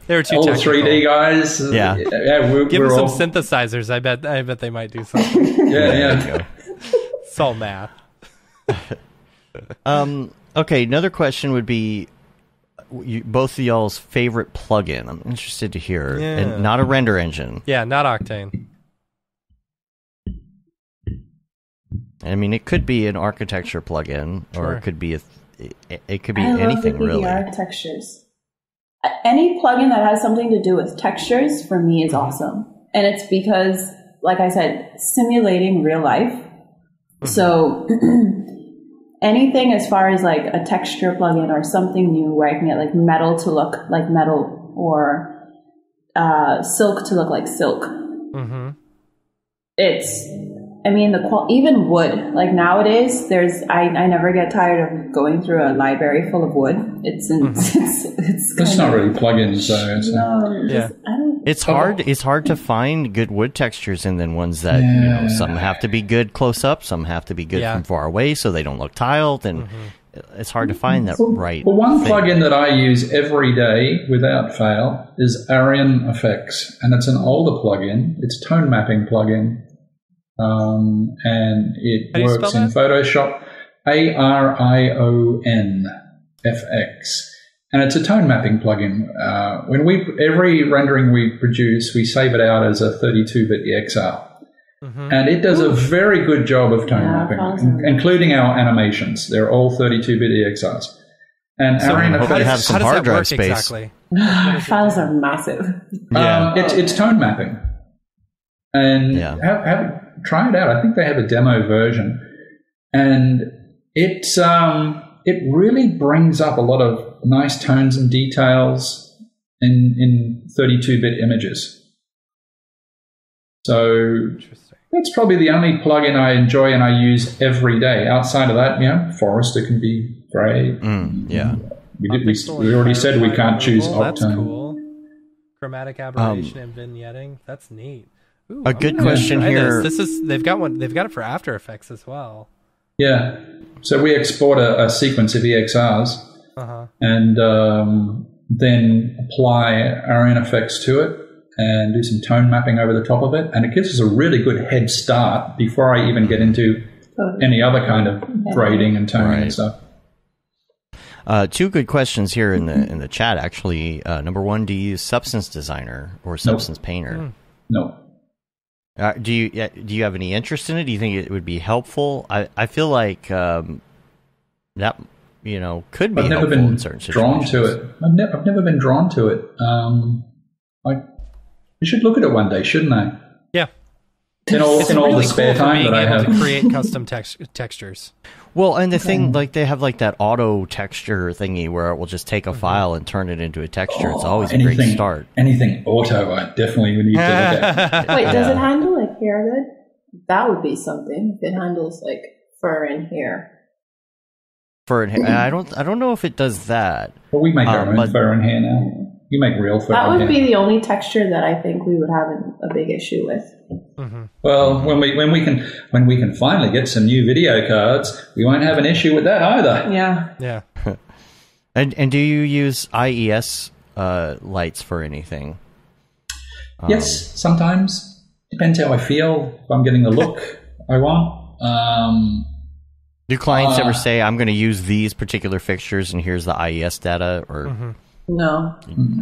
They were too all technical. the 3D guys. Give them some synthesizers. I bet they might do something. Yeah. It's all math. Okay, another question would be both of y'all's favorite plugin. I'm interested to hear. Yeah. And not a render engine. Yeah, not Octane. I mean, it could be an architecture plugin, or it could be anything really. I love the textures. Any plugin that has something to do with textures for me is awesome, and it's because, like I said, simulating real life. So anything as far as a texture plugin or something new where I can get metal to look like metal or silk to look like silk. Even wood. Nowadays, I never get tired of going through a library full of wood. It's not really plugins though. It's hard. It's hard to find good wood textures, and then ones that some have to be good close up, some have to be good from far away, so they don't look tiled, and it's hard to find that right. The one plugin that I use every day without fail is Aryan Effects, and it's an older plugin. It's a tone mapping plugin, and it works in Photoshop. ARION FX. And it's a tone mapping plugin. Every rendering we produce, we save it out as a 32-bit EXR. And it does a very good job of tone mapping, including our animations. They're all 32-bit EXRs. And Aryan Effects have some hard drive space. Exactly? Files are massive. It's tone mapping. And try it out. I think they have a demo version. And it really brings up a lot of nice tones and details in 32-bit images. So that's probably the only plugin I enjoy and I use every day. Outside of that, Forester can be great. We already said we can't choose Octane. That's cool. Chromatic aberration and vignetting. That's neat. Ooh, a good question here. They've got it for After Effects as well. Yeah. So we export a sequence of EXRs and then apply Aryan Effects to it and do some tone mapping over the top of it. And it gives us a really good head start before I even get into any other kind of grading and toning and stuff. Two good questions here in the chat, actually. Number one, do you use Substance Designer or Substance Painter? No. Do you have any interest in it? Do you think it would be helpful? I feel like that could be I've never helpful been in certain drawn situations. to it. I've never been drawn to it. I should look at it one day, shouldn't I? Yeah. In all the spare cool time that I have to create custom textures. Well, and the thing, like, they have like that auto texture thingy where it will just take a file and turn it into a texture. It's always a great start. Anything auto, I definitely would need to look at. Wait, does it handle like hair good? That would be something. If it handles like fur and hair. I don't know if it does that. Well, we make our own fur and hair now. You make real fur. That and would hair. be the only texture that I think we would have a big issue with. Mm-hmm. Well, when we can finally get some new video cards, we won't have an issue with that either. Yeah. Yeah. And do you use IES lights for anything? Yes, sometimes. Depends how I feel. If I'm getting the look I want. Do clients ever say, I'm going to use these particular fixtures and here's the IES data? Or No,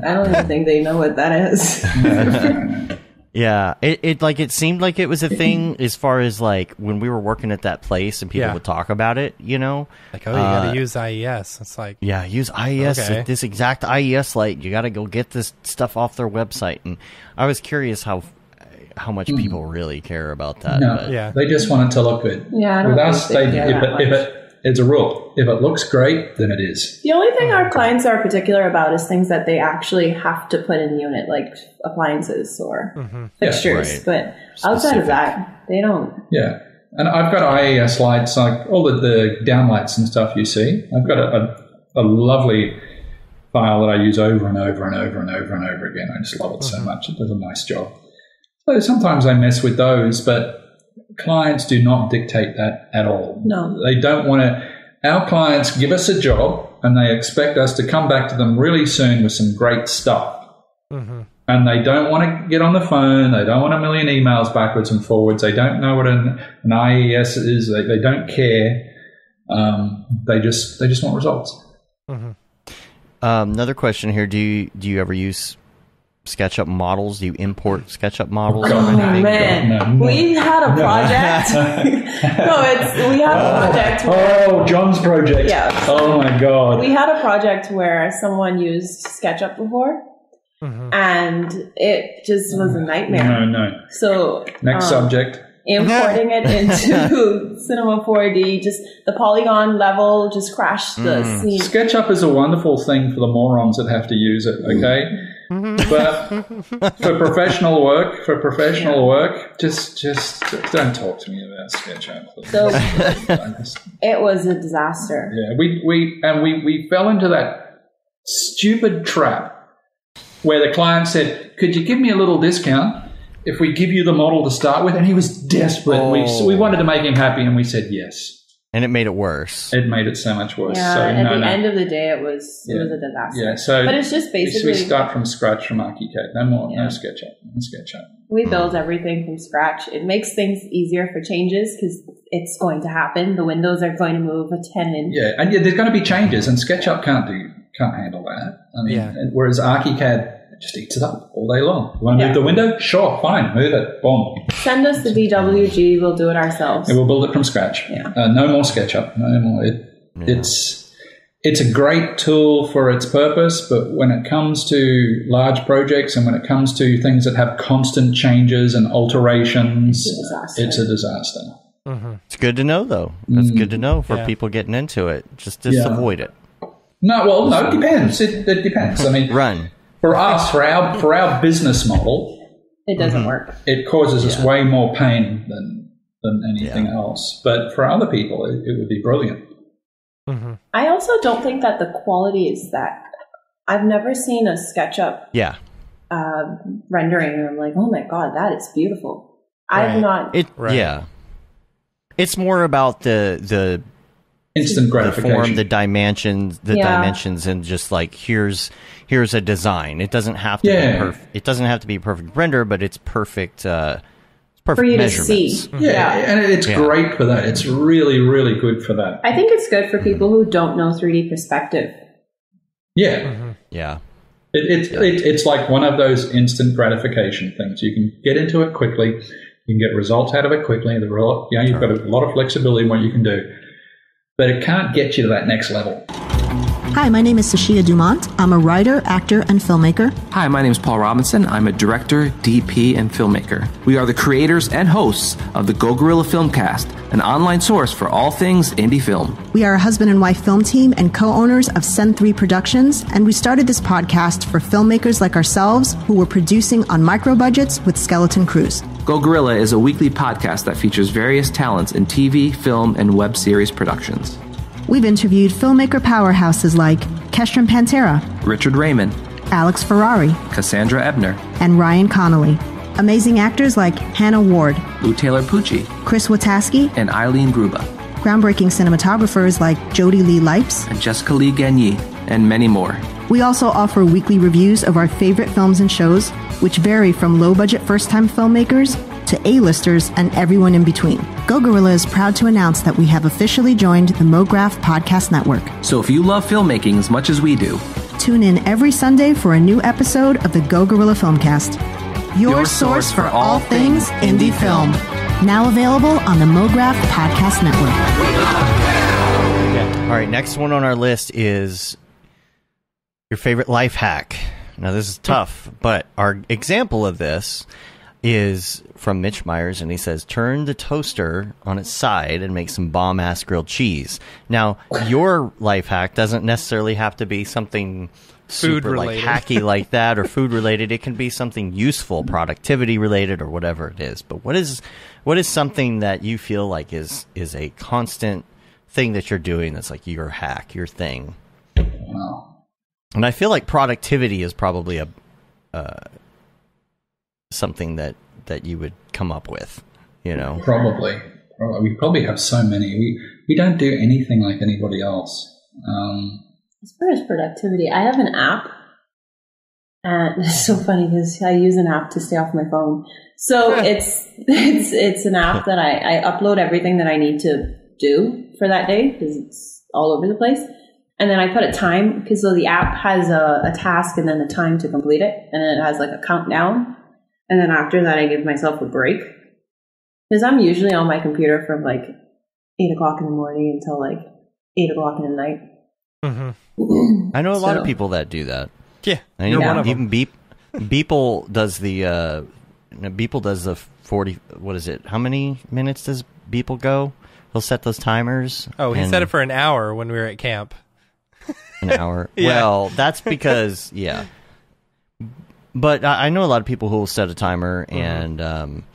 I don't even think they know what that is. Yeah, it seemed like it was a thing as far as like when we were working at that place and people would talk about it, Like, oh, you got to use IES. It's like, yeah, use IES, okay. This exact IES light. You got to go get this stuff off their website. And I was curious how much people really care about that. No, but. they just want it to look good. Yeah, I don't with think us, they care that much. It's a rule. If it looks great, then it is. The only thing our clients are particular about is things that they actually have to put in the unit, like appliances or fixtures. Yeah, right. But outside of that, they don't. Yeah. And I've got IES lights, like all the downlights and stuff you see. I've got a lovely file that I use over and over and over and over and over again. I just love it so much. It does a nice job. So sometimes I mess with those, but clients do not dictate that at all. No. They don't want to. Our clients give us a job and they expect us to come back to them really soon with some great stuff. And they don't want to get on the phone. They don't want a million emails backwards and forwards. They don't know what an IES is. They don't care. They just want results. Another question here: Do you ever use SketchUp models? Do you import SketchUp models? Oh, man. No. We had a project. We had a project. Oh, John's project. Yeah. Oh, my God. We had a project where someone used SketchUp before, and it just was a nightmare. No. So Next subject. Importing it into Cinema 4D, just the polygon level just crashed the scene. SketchUp is a wonderful thing for the morons that have to use it, okay? But for professional work, just don't talk to me about SketchUp. So it was a disaster. Yeah, we fell into that stupid trap where the client said, "Could you give me a little discount if we give you the model to start with?" And he was desperate. We wanted to make him happy, and we said yes. And it made it worse. It made it so much worse. Yeah, so, at the end of the day, it was a disaster. Yeah, so but it's just basically we start from scratch from Archicad. No SketchUp. We build everything from scratch. It makes things easier for changes because it's going to happen. The windows are going to move a 10-inch. Yeah, and there's going to be changes, and SketchUp can't handle that. I mean, whereas Archicad just eats it up all day long. You want to move the window? Sure, fine, move it. Boom. Send us the DWG. We'll do it ourselves. And we'll build it from scratch. Yeah. No more SketchUp. No more. It's a great tool for its purpose, but when it comes to large projects and when it comes to things that have constant changes and alterations, it's a disaster. It's good to know, though. That's good to know for people getting into it. Just avoid it. No, it depends. It depends. I mean, For us, for our business model, it doesn't work. It causes us way more pain than anything else. But for other people, it would be brilliant. I also don't think that the quality is that. I've never seen a SketchUp rendering and I'm like, oh my God, that is beautiful. I've not. Yeah. It's more about the instant gratification, the form, the dimensions, and just like here's a design. It doesn't have to be perfect. It doesn't have to be a perfect render, but it's perfect. Perfect for you to measurements. see. And it's great for that. It's really, really good for that. I think it's good for people who don't know 3D perspective. Yeah. Yeah. It's like one of those instant gratification things. You can get into it quickly. You can get results out of it quickly. You've got a lot of flexibility in what you can do. But it can't get you to that next level. Hi, my name is Sashia Dumont. I'm a writer, actor, and filmmaker. Hi, my name is Paul Robinson. I'm a director, DP, and filmmaker. We are the creators and hosts of the Go Gorilla Filmcast, an online source for all things indie film. We are a husband and wife film team and co-owners of Send 3 Productions, and we started this podcast for filmmakers like ourselves who were producing on micro budgets with skeleton crews. Go Gorilla is a weekly podcast that features various talents in TV, film, and web series productions. We've interviewed filmmaker powerhouses like Kestrom Pantera, Richard Raymond, Alex Ferrari, Cassandra Ebner, and Ryan Connolly. Amazing actors like Hannah Ward, Lou Taylor Pucci, Chris Wataski, and Eileen Gruba. Groundbreaking cinematographers like Jody Lee Lipes, and Jessica Lee Gagné, and many more. We also offer weekly reviews of our favorite films and shows, which vary from low-budget first-time filmmakers to A-listers and everyone in between. Go Gorilla is proud to announce that we have officially joined the Mograph Podcast Network. So if you love filmmaking as much as we do, tune in every Sunday for a new episode of the Go Gorilla Filmcast, your source for all things indie film. Now available on the Mograph Podcast Network. All right, next one on our list is your favorite life hack. Now, this is tough, but our example of this is from Mitch Myers, and he says, turn the toaster on its side and make some bomb-ass grilled cheese. Now, your life hack doesn't necessarily have to be something super like hacky like that or food-related. It can be something useful, productivity-related, or whatever it is. But what is something that you feel like is a constant thing that you're doing that's like your hack, your thing? Wow. And I feel like productivity is probably something that you would come up with, you know? Probably. We probably have so many. We don't do anything like anybody else. As far as productivity, I have an app, and it's so funny because I use an app to stay off my phone. So it's an app that I upload everything that I need to do for that day because it's all over the place. And then I put a time, because so the app has a task and then the time to complete it. And then it has like a countdown. And then after that, I give myself a break. Because I'm usually on my computer from like 8 o'clock in the morning until like 8 o'clock in the night. Mm-hmm. I know a lot of people that do that. Yeah. I know one of them. Even Beeple does the 40, what is it? How many minutes does Beeple go? He'll set those timers. Oh, he set it for an hour when we were at camp. An hour. Yeah. Well, that's because, yeah. But I know a lot of people who will set a timer, and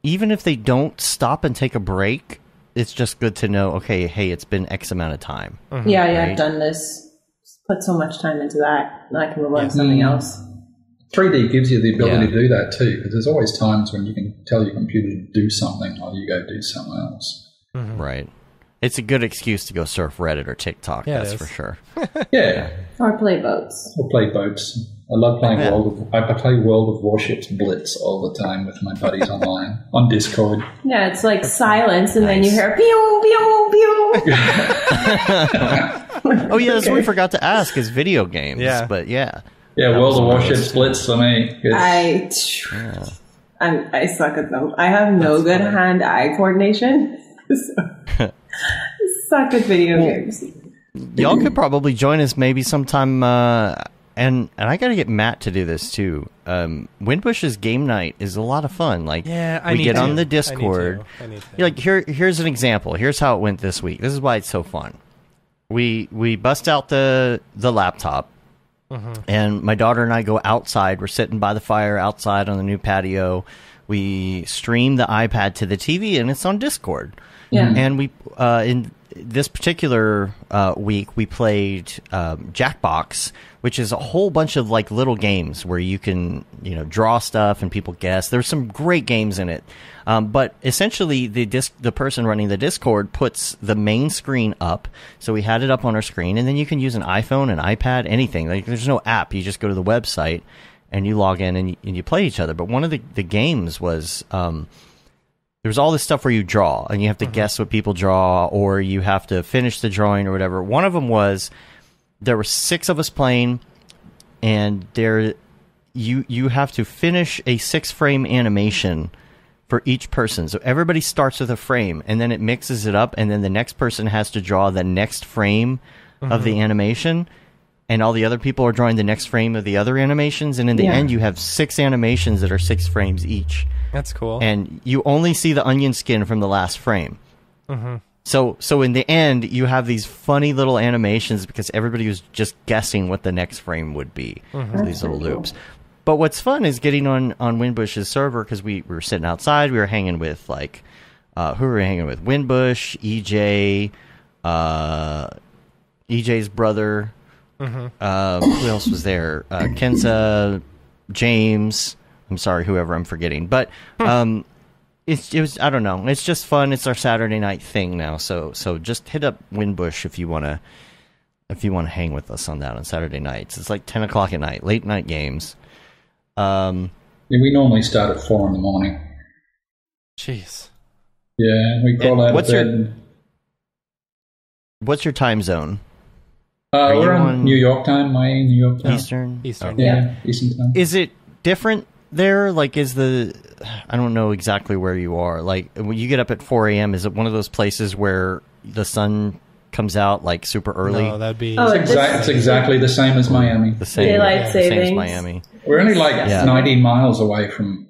even if they don't stop and take a break, it's just good to know, okay, hey, it's been X amount of time. Mm-hmm. Yeah, right? I've done this. Put so much time into that, and I can move on to something else. 3D gives you the ability to do that too, because there's always times when you can tell your computer to do something while you go do something else. Mm-hmm. Right. It's a good excuse to go surf Reddit or TikTok, that's for sure. Yeah. Or play boats. Or play boats. I love playing I play World of Warships Blitz all the time with my buddies online, on Discord. Yeah, it's like silence, and then you hear pew, pew, pew. Oh, yeah, that's what we forgot to ask, is video games. Yeah. But yeah. Yeah, World of Warships Blitz for me. I suck at them. I have no good hand-eye coordination. So, suck at video games. Y'all could probably join us maybe sometime, and I got to get Matt to do this too. Windbush's game night is a lot of fun. Like, we get on the Discord. Like, here's an example. Here's how it went this week. This is why it's so fun. We bust out the laptop, and my daughter and I go outside. We're sitting by the fire outside on the new patio. We stream the iPad to the TV, and it's on Discord. Yeah. And we in this particular week, we played Jackbox, which is a whole bunch of like little games where you can, draw stuff and people guess. There's some great games in it. But essentially, the person running the Discord puts the main screen up. So we had it up on our screen, and then you can use an iPhone, an iPad, anything. Like, there's no app. You just go to the website and you log in and you play each other. But one of the games was there was all this stuff where you draw, and you have to guess what people draw, or you have to finish the drawing or whatever. One of them was, there were 6 of us playing, and you have to finish a 6-frame animation for each person. So everybody starts with a frame, and then it mixes it up, and then the next person has to draw the next frame of the animation, and all the other people are drawing the next frame of the other animations, and in the end you have 6 animations that are 6 frames each. That's cool. And you only see the onion skin from the last frame. So in the end, you have these funny little animations because everybody was just guessing what the next frame would be. These little loops. But what's fun is getting on Windbush's server, because we were sitting outside. We were hanging with, like, who were we hanging with? Windbush, EJ, EJ's brother. Who else was there? Kenza, James. I'm sorry, whoever I'm forgetting. But it was, I don't know. It's just fun. It's our Saturday night thing now. So just hit up Windbush if you want to hang with us on that on Saturday nights. It's like 10 o'clock at night, late night games. We normally start at 4 in the morning. Jeez. Yeah, we crawl out of bed. What's your time zone? We're on New York time, Miami, New York time. Eastern? Eastern. Yeah, Eastern time. Is it different there? Like, I don't know exactly where you are. Like, when you get up at 4 a.m., is it one of those places where the sun comes out, like, super early? No, that'd be... It's exactly the same as Miami. The same, Daylight savings. Same as Miami. We're only like 90 miles away from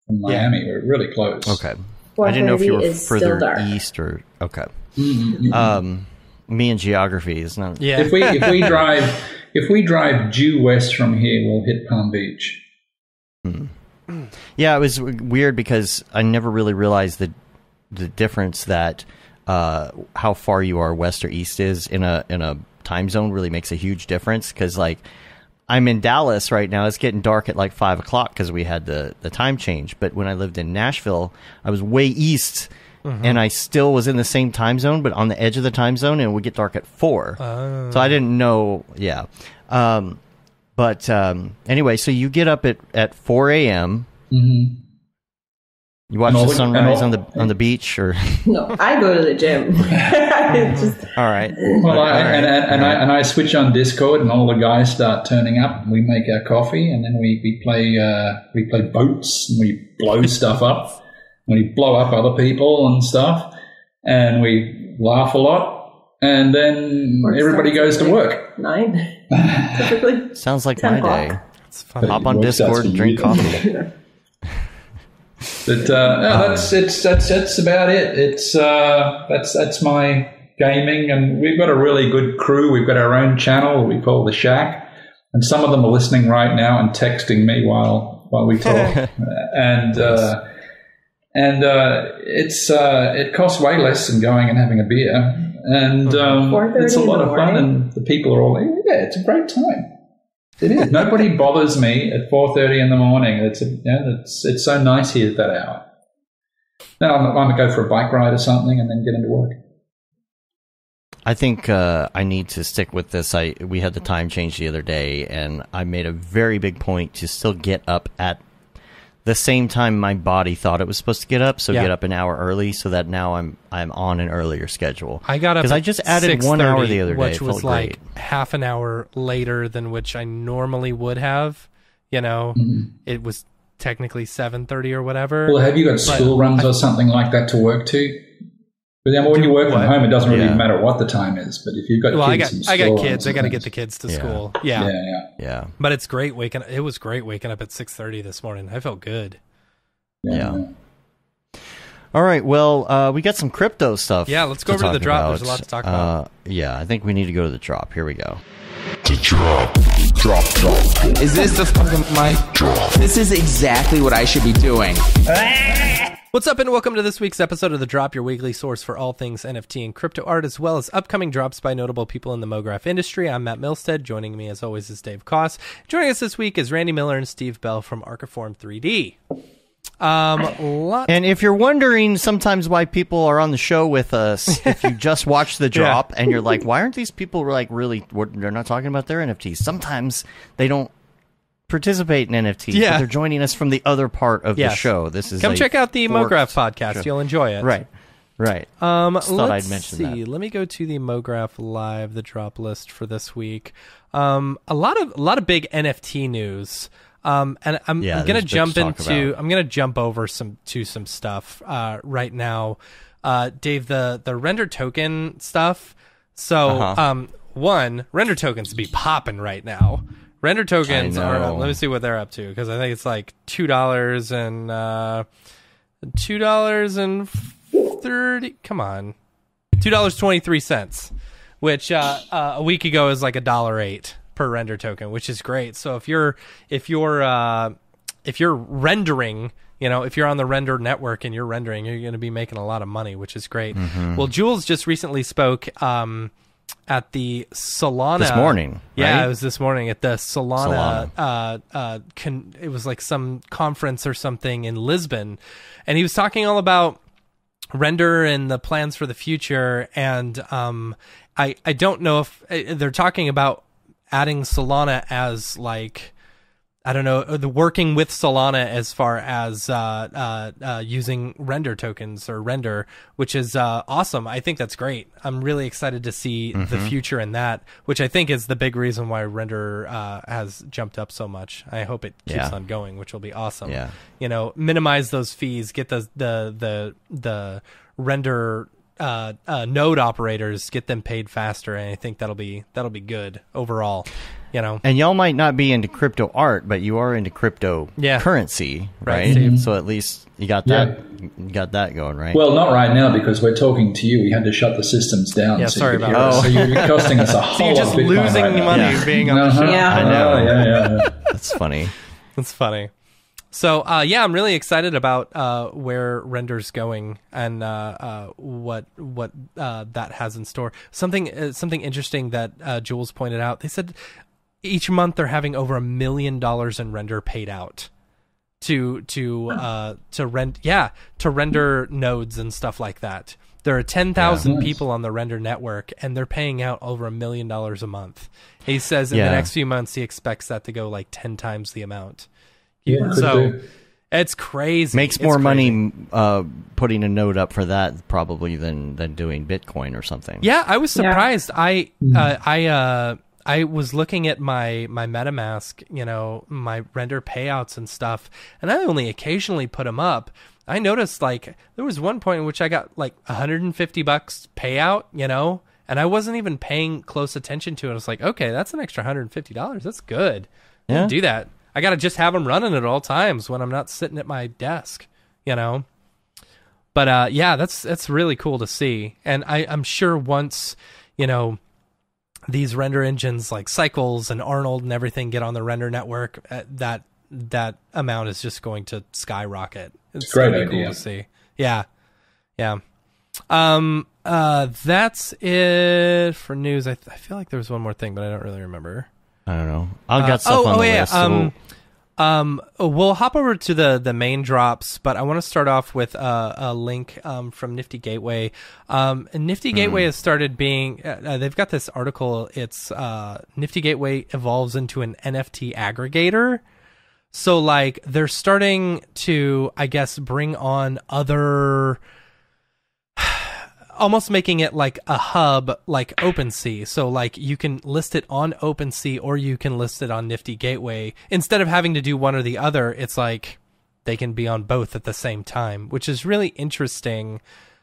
Miami. We're really close. Okay. I didn't know if you were further east or... Okay. Me and geography is not... Yeah. If we drive due west from here, we'll hit Palm Beach. Yeah, it was weird because I never really realized the difference that how far you are west or east is in a time zone really makes a huge difference. Because, like, I'm in Dallas right now. It's getting dark at like 5 o'clock because we had the time change. But when I lived in Nashville, I was way east, and I still was in the same time zone, but on the edge of the time zone, and it would get dark at 4. So I didn't know. Yeah. But anyway, so you get up at 4 a.m. You watch the sunrise on the beach, or no? I go to the gym. All right. Well, I switch on Discord, and all the guys start turning up. And we make our coffee, and then we play boats, and we blow stuff up. And we blow up other people and stuff, and we laugh a lot, and then everybody goes to work. 9, typically. Sounds like my day. It's fun. Hop on Discord and drink coffee. But that's about it. That's my gaming, and we've got a really good crew. We've got our own channel we call The Shack, and some of them are listening right now and texting me while we talk. And it costs way less than going and having a beer, and it's a lot of fun, and the people are all it's a great time. It is. Nobody bothers me at 4:30 in the morning. It's so nice here at that hour. Now I'm going to go for a bike ride or something and then get into work. I think I need to stick with this. We had the time change the other day, and I made a very big point to still get up at the same time my body thought it was supposed to get up, so get up an hour early, so that now I'm on an earlier schedule. I got up because I just added 1 hour the other day, which was like half an hour later than which I normally would have. You know, it was technically 7:30 or whatever. Well, have you got school runs or something like that to work to? But then when you work from home, it doesn't really matter what the time is. But if you've got kids, I got kids. I got to get the kids to school. Yeah. But it's great waking. It was great waking up at 6:30 this morning. I felt good. Yeah. All right. Well, we got some crypto stuff. Yeah. Let's go over to the drop. There's a lot to talk about. Yeah. I think we need to go to the drop. Here we go. The drop. Is this the fucking mic drop? This is exactly what I should be doing. What's up, and welcome to this week's episode of The Drop, your weekly source for all things NFT and crypto art, as well as upcoming drops by notable people in the Mograph industry. I'm Matt Milstead. Joining me, as always, is Dave Koss. Joining us this week is Randy Miller and Steve Bell from Archiform 3D. And if you're wondering sometimes why people are on the show with us, if you just watch the drop and you're like, why aren't these people like really? They're not talking about their NFTs. Sometimes they don't participate in NFTs, but they're joining us from the other part of the show. This is come check out the Mograph podcast. You'll enjoy it. Right. Just thought I'd mention that. Let me go to the Mograph Live, the drop list for this week. A lot of big NFT news. And I'm gonna jump over some stuff right now. Dave, the render token stuff. So one, render tokens be popping right now. Render tokens are, let me see what they're up to, because I think it's like $2.30. Come on, $2.23, which a week ago is like $1.08 per render token, which is great. So if you're rendering, if you're on the render network and you're rendering, you're going to be making a lot of money, which is great. Well, Jules just recently spoke at the Solana this morning. Yeah, right? It was this morning at the Solana. It was like some conference or something in Lisbon, and he was talking all about render and the plans for the future. And I don't know if they're talking about adding Solana as like, I don't know, the working with Solana as far as using render tokens or render, which is awesome. I think that's great. I'm really excited to see the future in that, which I think is the big reason why render has jumped up so much. I hope it keeps on going, which will be awesome. Yeah. Minimize those fees, get the render node operators, get them paid faster, and I think that'll be good overall. And y'all might not be into crypto art, but you are into crypto currency, right? So at least you got that, you got that going, right? Well, not right now, because we're talking to you. We had to shut the systems down. Yeah, sorry about that. So you're costing us a whole lot of So you're just losing money being on the show. Yeah. I know. Yeah. That's funny. That's funny. So I'm really excited about where render's going and what that has in store. Something interesting that Jules pointed out. They said each month they're having over $1 million in render paid out to render nodes and stuff like that. There are 10,000 people on the render network, and they're paying out over $1 million a month. He says in the next few months he expects that to go like 10 times the amount. So it's crazy. Makes more money putting a node up for that probably than doing Bitcoin or something. Yeah, I was surprised. I was looking at my MetaMask, my render payouts and stuff, and I only occasionally put them up. I noticed like there was one point in which I got like $150 payout, and I wasn't even paying close attention to it. I was like, okay, that's an extra $150. That's good. Yeah. Do that. I got to just have them running at all times when I'm not sitting at my desk, But that's really cool to see. And I'm sure once, these render engines like Cycles and Arnold and everything get on the render network, that amount is just going to skyrocket. It's great really idea. Cool to see. Yeah. That's it for news. I feel like there was one more thing, but I don't really remember. I don't know. I've got stuff on the list. We'll hop over to the main drops, but I want to start off with a link from Nifty Gateway. Nifty Gateway has started being. They've got this article. It's Nifty Gateway evolves into an NFT aggregator. So like they're starting to, I guess, bring on other. Almost making it like a hub, like OpenSea. So like you can list it on OpenSea or you can list it on Nifty Gateway. Instead of having to do one or the other, it's like they can be on both at the same time, which is really interesting.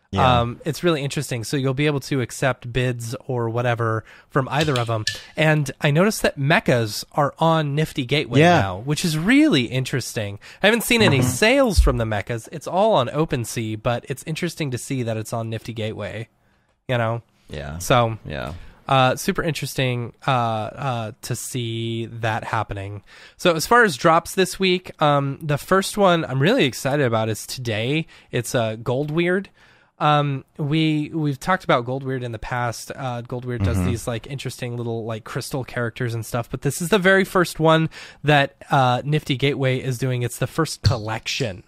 Yeah. It's really interesting. So you'll be able to accept bids or whatever from either of them. And I noticed that mechas are on Nifty Gateway now, which is really interesting. I haven't seen any sales from the mechas. It's all on OpenSea, but it's interesting to see that it's on Nifty Gateway, Yeah. So, super interesting to see that happening. So as far as drops this week, the first one I'm really excited about is today. It's Gold Weird. We've talked about Goldweird in the past. Goldweird does these like interesting little like crystal characters and stuff, but this is the very first one that Nifty Gateway is doing. It's the first collection,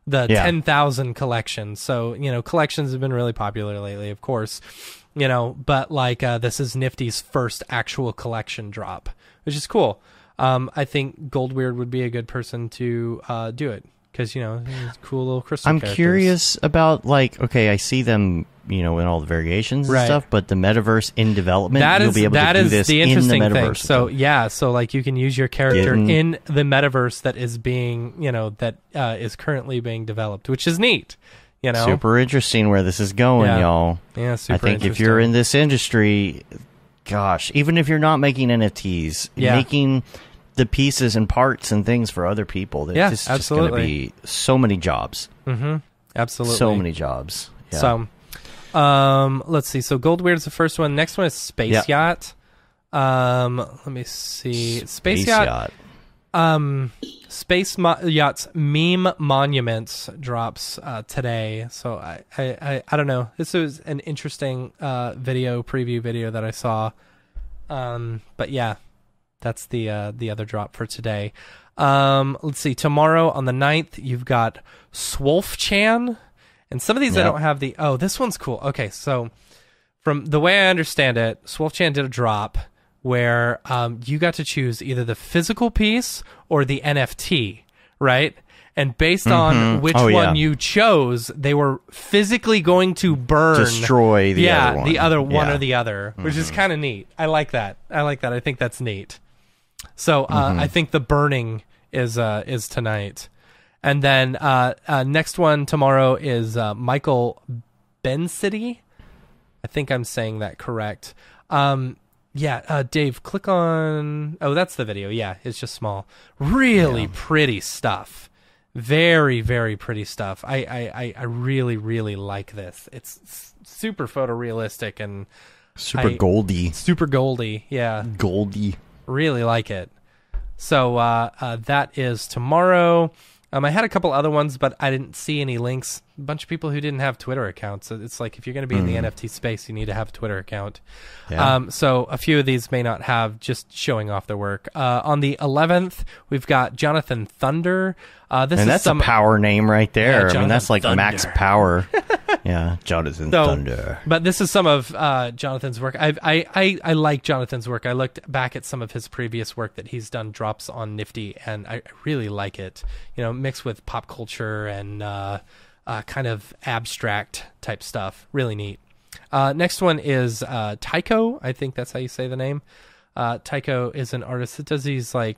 the 10,000 collection. So collections have been really popular lately, of course, but like this is Nifty's first actual collection drop, which is cool. I think Goldweird would be a good person to do it, because cool little crystal. I'm characters. Curious about I see them in all the variations and stuff, but the metaverse in development, you'll be able to do this the in the interesting metaverse. thing. So you can use your character in the metaverse that is being that is currently being developed, which is neat. Super interesting where this is going, y'all. Yeah, super. I think if you're in this industry, gosh, even if you're not making NFTs, making the pieces and parts and things for other people, this is just going to be so many jobs. Mm-hmm. Absolutely, so many jobs. Yeah. So, let's see. So Goldweird is the first one. Next one is Space Yacht. Let me see. Space Yacht. Yacht's meme monuments drops today. So I don't know. This was an interesting preview video that I saw. But yeah, that's the other drop for today. Let's see. Tomorrow on the 9th, you've got Swolf-chan. And some of these I don't have the... Oh, this one's cool. Okay, so from the way I understand it, Swolf-chan did a drop where you got to choose either the physical piece or the NFT, right? And based on which one you chose, they were physically going to destroy the other one. The other one or the other, which is kind of neat. I like that. I think that's neat. So I think the burning is tonight. And then next one tomorrow is Michael Bencity. I think I'm saying that correct. Dave, click on... Oh, that's the video. Yeah, it's just small. Really pretty stuff. Very, very pretty stuff. I really, really like this. It's super photorealistic and... Super goldy, yeah. Goldy. Really like it. So that is tomorrow. I had a couple other ones, but I didn't see any links. A bunch of people who didn't have Twitter accounts. It's like if you're going to be in the NFT space, you need to have a Twitter account. Yeah. So a few of these may not have, just showing off their work. On the 11th, we've got Jonathan Thunder. That's a power name right there. I mean, that's like Thunder. Max Power. Yeah, Jonathan Thunder. But this is some of Jonathan's work. I like Jonathan's work. I looked back at some of his previous work that he's done, drops on Nifty, and I really like it. Mixed with pop culture and kind of abstract type stuff. Really neat. Next one is Tycho. I think that's how you say the name. Tycho is an artist that does these kind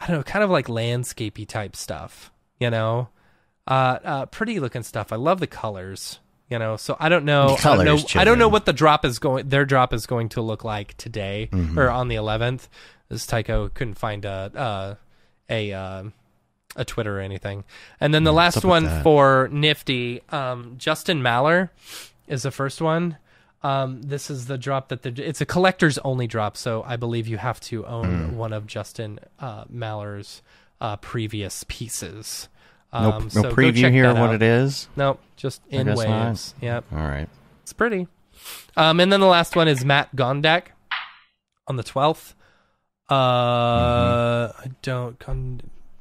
of like landscapey type stuff. Pretty looking stuff. I love the colors. So I don't know. I don't know what their drop is going to look like today or on the 11th. This Tycho couldn't find a Twitter or anything. And then the last one for Nifty, Justin Maller is the first one. This is the drop it's a collector's only drop, so I believe you have to own one of Justin Maller's previous pieces. No preview here of what it is? Nope, just in waves. Not. Yep. All right. It's pretty. And then the last one is Matt Gondak on the 12th. I don't...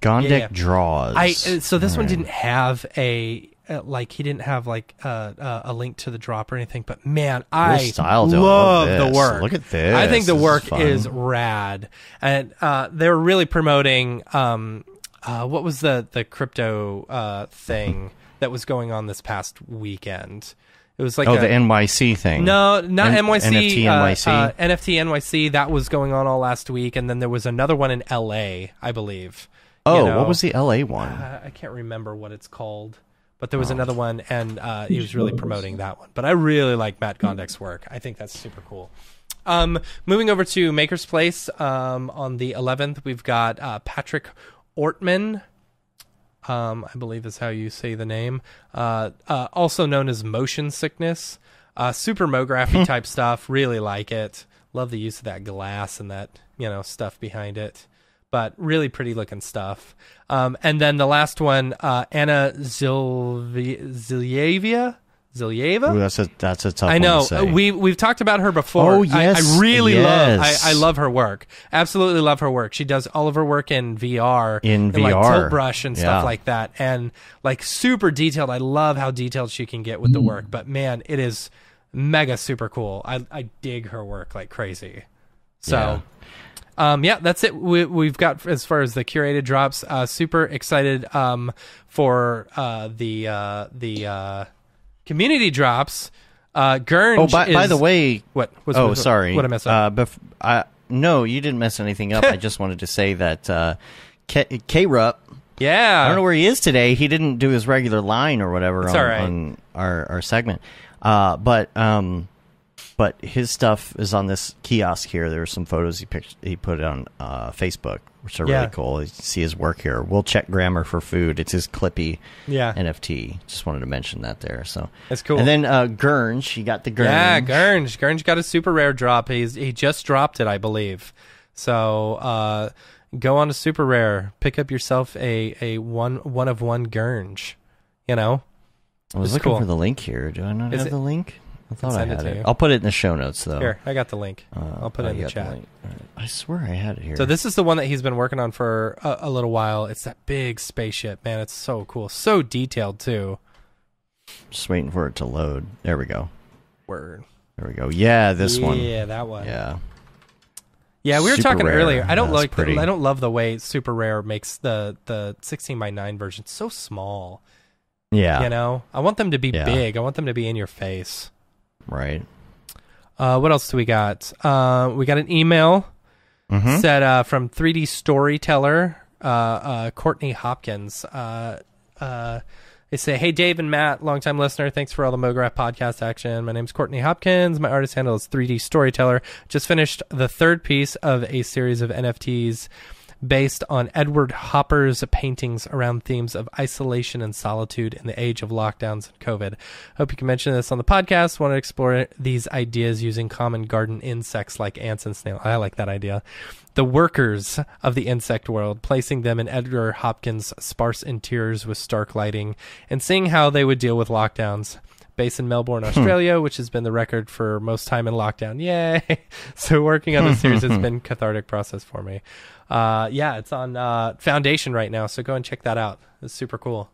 Gondek draws. So this one didn't have a he didn't have a link to the drop or anything, but man, I love the work. Look at this. I think the work is rad, and they're really promoting what was the crypto thing that was going on this past weekend. It was like the NYC thing. No, not NYC. NFT NYC. NFT NYC. That was going on all last week, and then there was another one in LA, I believe. Oh, what was the LA one? I can't remember what it's called, but there was another one, and he was really promoting that one. But I really like Matt Gondek's work. I think that's super cool. Moving over to Maker's Place, on the 11th, we've got Patrick Ortman. I believe is how you say the name. Also known as Motion Sickness. Super Mography type stuff. Really like it. Love the use of that glass and that stuff behind it. But really pretty looking stuff. And then the last one, Anna Zilieva. Ooh, that's a tough I know. one to say. We've talked about her before. Oh, yes. I really love her work. Absolutely love her work. She does all of her work in VR. In VR. Like tilt brush and stuff like that. And super detailed. I love how detailed she can get with the work. But man, it is mega super cool. I dig her work like crazy. So Yeah, that's it. We've got, as far as the curated drops, super excited for the community drops. Gurnge. By the way, what? Sorry. What I messed up? No, you didn't mess anything up. I just wanted to say that K-Rup. Yeah, I don't know where he is today. He didn't do his regular line or whatever on our segment. But his stuff is on this kiosk here. There are some photos he put on Facebook, which are really cool. You see his work here. We'll check grammar for food. It's his Clippy NFT. Just wanted to mention that there. So that's cool. And then Gurnge, he got the Gurnge. Yeah, Gurnge got a super rare drop. He just dropped it, I believe. So go on to super rare, pick up yourself a one of one Gurnge. You know, I was looking for the link here. Do I not have the link? I thought I had it. I'll put it in the show notes, though. Here, I got the link. I'll put it in the chat. I swear I had it here. So this is the one that he's been working on for a little while. It's that big spaceship, man. It's so cool, so detailed too. Just waiting for it to load. There we go. Word. There we go. Yeah, this one. Yeah, that one. Yeah. Yeah, we were Super talking rare. earlier. I don't I don't love the way Super Rare makes the 16:9 version so small. Yeah. You know, I want them to be big. I want them to be in your face. Right. What else do we got? We got an email said from 3D Storyteller, Courtney Hopkins. They say, "Hey, Dave and Matt, longtime listener. Thanks for all the Mograph podcast action. My name's Courtney Hopkins. My artist handle is 3D Storyteller. Just finished the third piece of a series of NFTs based on Edward Hopper's paintings around themes of isolation and solitude in the age of lockdowns and COVID. Hope you can mention this on the podcast. Want to explore these ideas using common garden insects like ants and snails." I like that idea. The workers of the insect world, placing them in Edgar Hopkins' sparse interiors with stark lighting, and seeing how they would deal with lockdowns. Based in Melbourne, Australia, which has been the record for most time in lockdown. Yay! So working on this series has been a cathartic process for me. It's on Foundation right now, so go and check that out. It's super cool.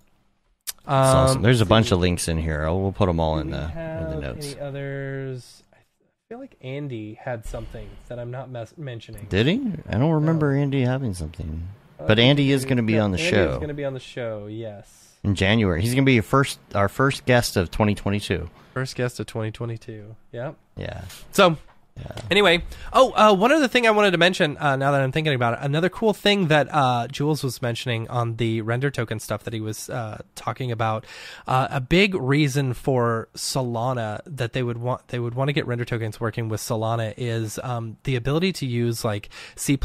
That's awesome. There's a bunch of links in here. We'll put them all in the notes. Any others? I feel like Andy had something that I'm not mentioning. Did he? I don't remember Andy having something. But Andy is going to be on the show. Andy is going to be on the show, yes. In January. He's going to be our first guest of 2022. First guest of 2022. Yep. Yeah. So, anyway. One other thing I wanted to mention, now that I'm thinking about it. Another cool thing that Jules was mentioning on the render token stuff that he was talking about. A big reason for Solana that they would want to get render tokens working with Solana is the ability to use like C++ and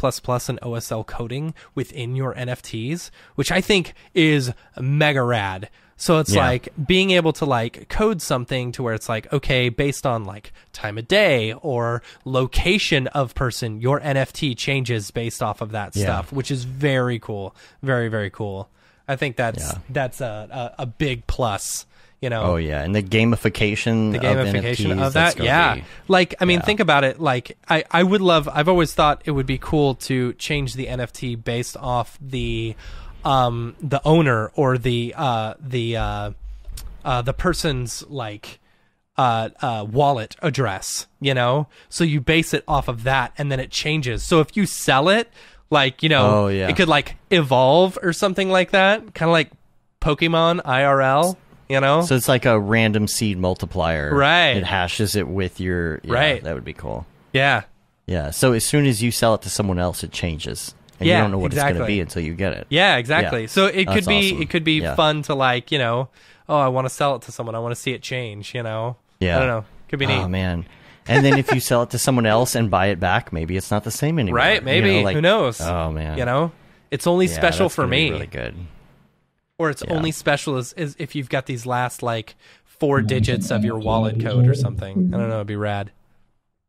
OSL coding within your NFTs, which I think is mega rad. So it's like being able to like code something to where it's like, okay, based on like time of day or location of person, your NFT changes based off of that stuff, which is very cool. Very, very cool. I think that's a big plus, you know. Oh yeah, and the gamification of that, Like, I mean, think about it. Like, I've always thought it would be cool to change the NFT based off the owner or the person's like wallet address, you know, so you base it off of that and then it changes. So if you sell it, like, you know, it could like evolve or something like that, kind of like Pokemon IRL, you know. So it's like a random seed multiplier, right? It hashes it with your right. That would be cool. Yeah. So as soon as you sell it to someone else, it changes. And you don't know what it's going to be until you get it. Yeah, exactly. Yeah. So it could be awesome. It could be fun to like, you know, I want to sell it to someone. I want to see it change, you know. Yeah. I don't know. Could be neat. Oh man. And then if you sell it to someone else and buy it back, maybe it's not the same anymore. Right, maybe. You know, like, who knows? Oh man. You know? It's only special for me. Really good. Or it's only special as if you've got these last like 4 digits of your wallet code or something. I don't know, it'd be rad.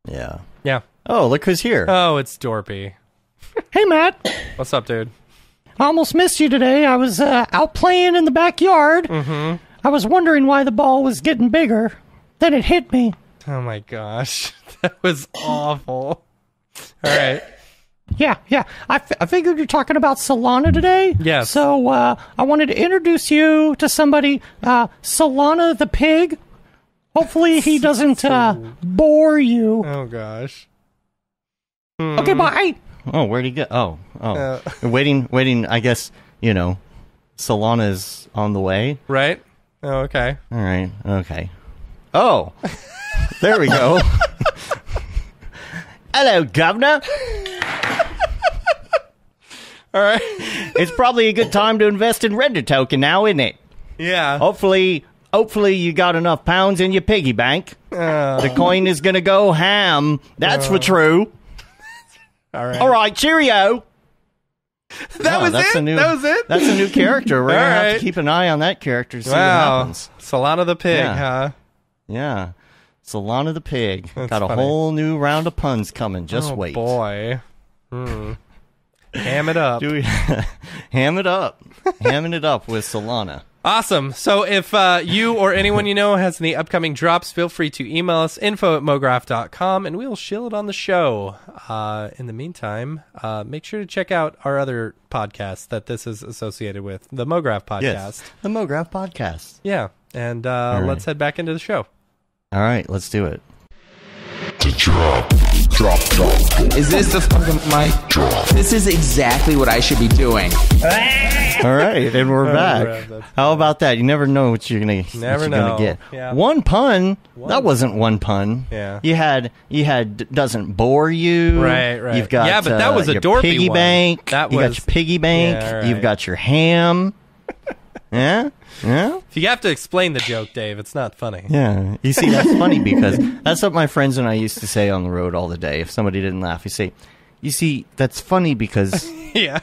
Yeah. Yeah. Oh, look who's here. Oh, it's Dorpy. Hey, Matt. What's up, dude? I almost missed you today. I was out playing in the backyard. Mm-hmm. I was wondering why the ball was getting bigger. Then it hit me. Oh, my gosh. That was awful. All right. Yeah. I figured you're talking about Solana today. Yes. So I wanted to introduce you to somebody, Solana the pig. Hopefully he doesn't bore you. Oh, gosh. Okay, bye. where'd he go? Waiting. I guess Solana's on the way. Right. Oh, okay. All right. Okay. Oh, there we go. Hello, Governor. All right. It's probably a good time to invest in Render Token now, isn't it? Yeah. Hopefully you got enough pounds in your piggy bank. The coin is going to go ham. That's for true. All right, cheerio. That was it? That's a new character. We're going to have to keep an eye on that character to see what happens. Solana the pig, huh? Yeah. Solana the pig. That's got a funny. whole new round of puns coming. Just wait. Boy. Ham it up. Ham it up. Hamming it up with Solana. Awesome. So if you or anyone you know has any upcoming drops, feel free to email us, info@mograph.com, and we'll shill it on the show. In the meantime, make sure to check out our other podcast that this is associated with, the Mograph podcast. Yes, the Mograph podcast. Yeah, and let's head back into the show. All right, let's do it. Drop. Is this the fucking mic drop? This is exactly what I should be doing. All right, and we're back. How about that? You never know what you're gonna get. Yeah. One pun. That wasn't one pun. Yeah. You had doesn't bore you. Right. You've got but that was a your dorpy piggy one. bank. That you was got your piggy bank. Yeah, right. You've got your ham. Yeah. If you have to explain the joke, Dave, it's not funny. Yeah. You see, that's funny because that's what my friends and I used to say on the road all the day. If somebody didn't laugh, you see, that's funny because... Yeah.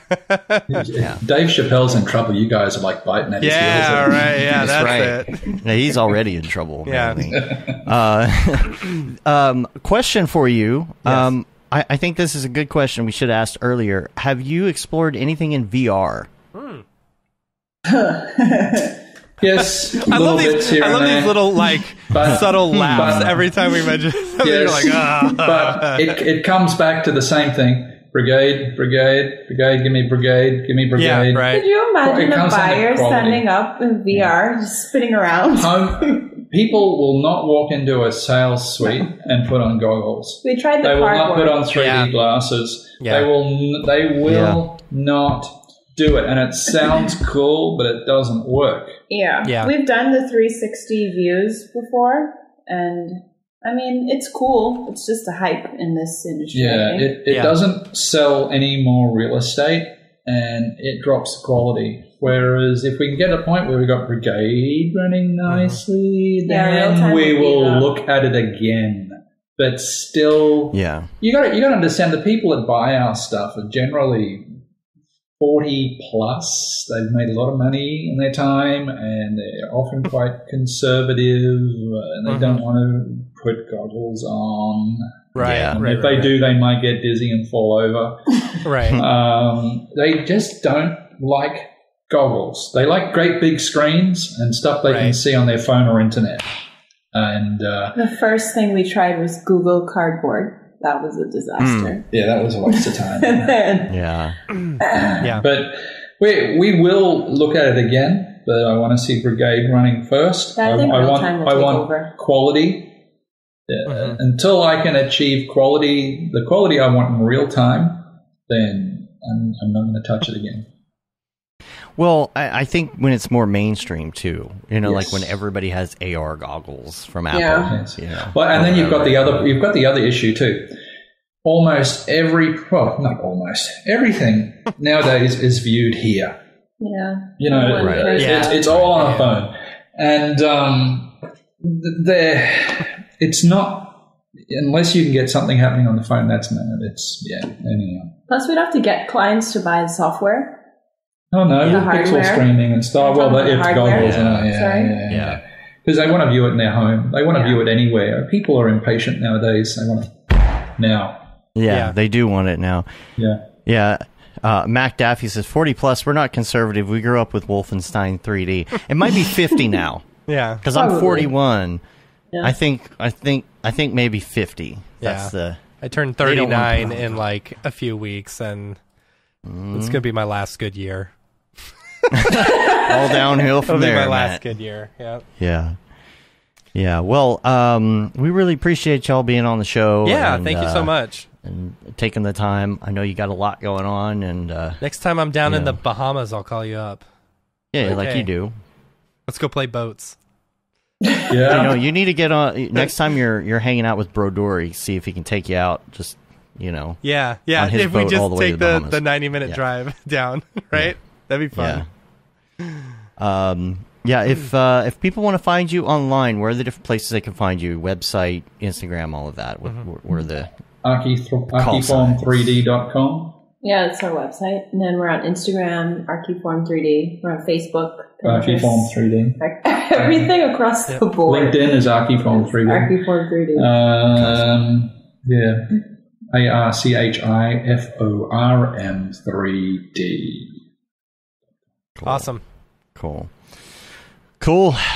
Dave Chappelle's in trouble. You guys are like biting at his heels. Yeah, right. Yeah, that's right. it. Yeah, he's already in trouble. Yeah. Question for you. Yes. I think this is a good question we should have asked earlier. Have you explored anything in VR? Yes, I love these little subtle laughs every time we mention something. You're like, But it comes back to the same thing. Brigade, give me brigade. Yeah, right. Could you imagine a buyer standing up in VR, just spinning around? People will not walk into a sales suite and put on goggles. We tried the They will cardboard. not put on 3D glasses. Yeah. They will not do it. And it sounds cool, but it doesn't work. Yeah. We've done the 360 views before, and I mean, it's cool. It's just a hype in this industry. Yeah, it doesn't sell any more real estate, and it drops the quality. Whereas if we can get a point where we've got brigade running nicely, then we will look at it again. But still, you got to understand the people that buy our stuff are generally 40 plus. They've made a lot of money in their time, and they're often quite conservative, and they don't want to put goggles on. Right. And if they do, they might get dizzy and fall over. Right. They just don't like goggles. They like great big screens and stuff they can see on their phone or internet. And the first thing we tried was Google Cardboard. That was a disaster. Yeah, that was a waste of time. Yeah. But we will look at it again. But I want to see Brigade running first. I think real-time will take over. Quality. Until I can achieve quality, the quality I want in real time, then I'm not going to touch it again. Well, I think when it's more mainstream too, like when everybody has AR goggles from Apple. Yeah. Well, and then you've got the other issue too. Everything nowadays is viewed here. Yeah. It's all on a phone, and it's not unless you can get something happening on the phone. Anyhow. Plus, we'd have to get clients to buy the software. Oh no, with pixel streaming and stuff. Well, it's goggles. Because they want to view it in their home. They want to view it anywhere. People are impatient nowadays. They want it now. Yeah, they do want it now. Yeah. Mac Daffy says 40 plus. We're not conservative. We grew up with Wolfenstein 3D. It might be 50 now. Yeah, because I'm 41. Yeah. I think maybe 50. That's I turned 39 in like a few weeks, and it's gonna be my last good year. All downhill from there. It'll be my last good year. Yeah. Well, we really appreciate y'all being on the show. Yeah, thank you so much. and taking the time. I know you got a lot going on, and next time I'm down in the Bahamas, I'll call you up. Yeah, like you do. Let's go play boats. Yeah. You need to get on next time you're hanging out with Brodori. See if he can take you out. Just Yeah. on his If we boat just all the way take to the the 90-minute drive down, right? That'd be fun. If people want to find you online, where are the different places they can find you? Website, Instagram, all of that. Where the Archiform3D.com. Yeah, that's our website. And then we're on Instagram, Archiform3D. We're on Facebook. Archiform3D. Everything across the board. LinkedIn is Archiform3D. Archiform3D. Archiform 3D. Awesome. Cool.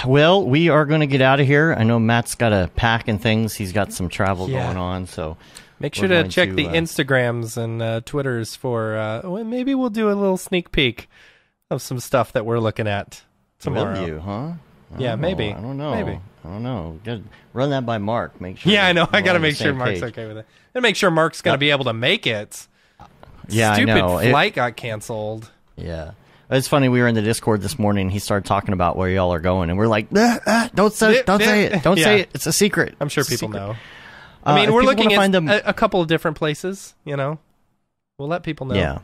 Well, we are going to get out of here. I know Matt's got to pack and things. He's got some travel going on, so make sure to check the Instagrams and Twitters for. Maybe we'll do a little sneak peek of some stuff that we're looking at tomorrow. Will you, huh? Maybe. I don't know. I don't know. Gotta run that by Mark. Make sure. Yeah, I know. I got to make sure Mark's okay with it. And make sure Mark's going to be able to make it. Yeah, Stupid I know. flight got canceled. Yeah. It's funny, we were in the Discord this morning, and he started talking about where y'all are going, and we're like, don't say it. Don't say it. It's a secret. I'm sure people know. I mean, we're looking at a couple of different places, We'll let people know. Yeah.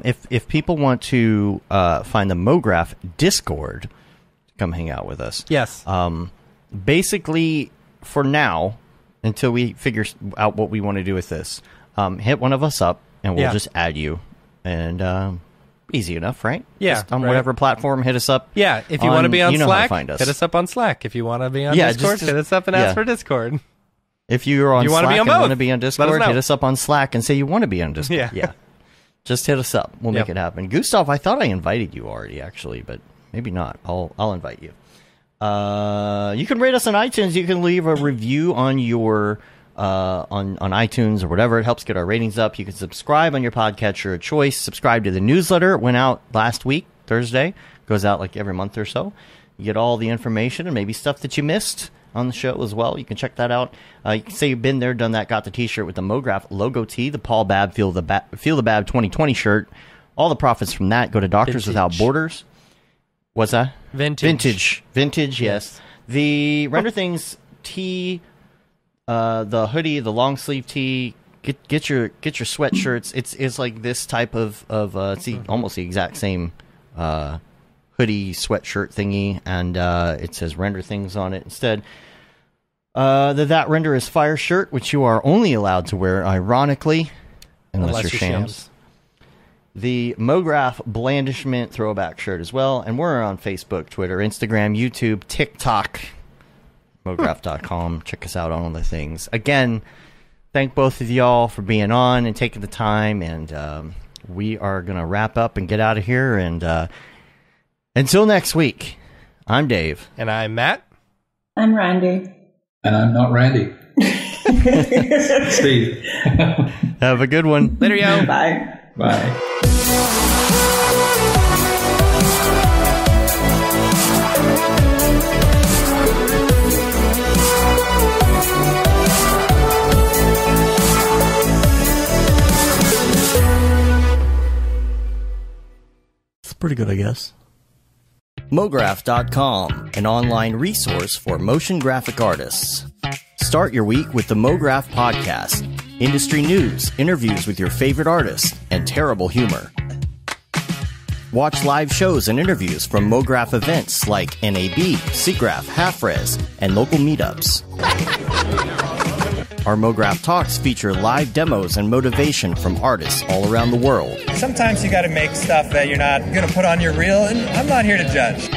If people want to find the Mograph Discord, come hang out with us. Yes. Basically, for now, until we figure out what we want to do with this, hit one of us up, and we'll just add you. And easy enough, right? Yeah. Just on whatever platform, hit us up. Yeah. If you want to be on Slack, find us. hit us up on Slack. If you want to be on Discord, hit us up and ask for Discord. If you're on Slack and want to be on Discord, hit us up on Slack and say you want to be on Discord. Yeah. Just hit us up. We'll make it happen. Gustav, I thought I invited you already, actually, but maybe not. I'll invite you. You can rate us on iTunes. You can leave a review on your on iTunes or whatever. It helps get our ratings up. You can subscribe on your podcatcher of choice. Subscribe to the newsletter. It went out last week, Thursday. Goes out like every month or so. You get all the information and maybe stuff that you missed on the show as well. You can check that out. You can say you've been there, done that, got the t-shirt with the Mograph logo tee, the Paul Babb Feel the Bab 2020 shirt. All the profits from that go to Doctors Without Borders. What's that? Vintage, yes. The Render Things tee, the hoodie, the long sleeve tee. Get your sweatshirts. It's like this type of it's almost the exact same hoodie sweatshirt thingy, and it says Render Things on it instead. That Render is Fire shirt, which you are only allowed to wear, ironically, unless you're shams. The Mograph Blandishment throwback shirt as well, and we're on Facebook, Twitter, Instagram, YouTube, TikTok. Mograph.com. Check us out on all the things. Again, thank both of y'all for being on and taking the time, and we are going to wrap up and get out of here. And until next week, I'm Dave. And I'm Matt. I'm Randy. And I'm not Randy. Steve. Have a good one. Later, yo. Bye. Bye. Pretty good, I guess. Mograph.com, an online resource for motion graphic artists. Start your week with the Mograph podcast. Industry news, interviews with your favorite artists, and terrible humor. Watch live shows and interviews from Mograph events like NAB, SIGGRAPH, Half-Res, and local meetups. Our Mograph Talks feature live demos and motivation from artists all around the world. Sometimes you gotta make stuff that you're not gonna put on your reel, and I'm not here to judge.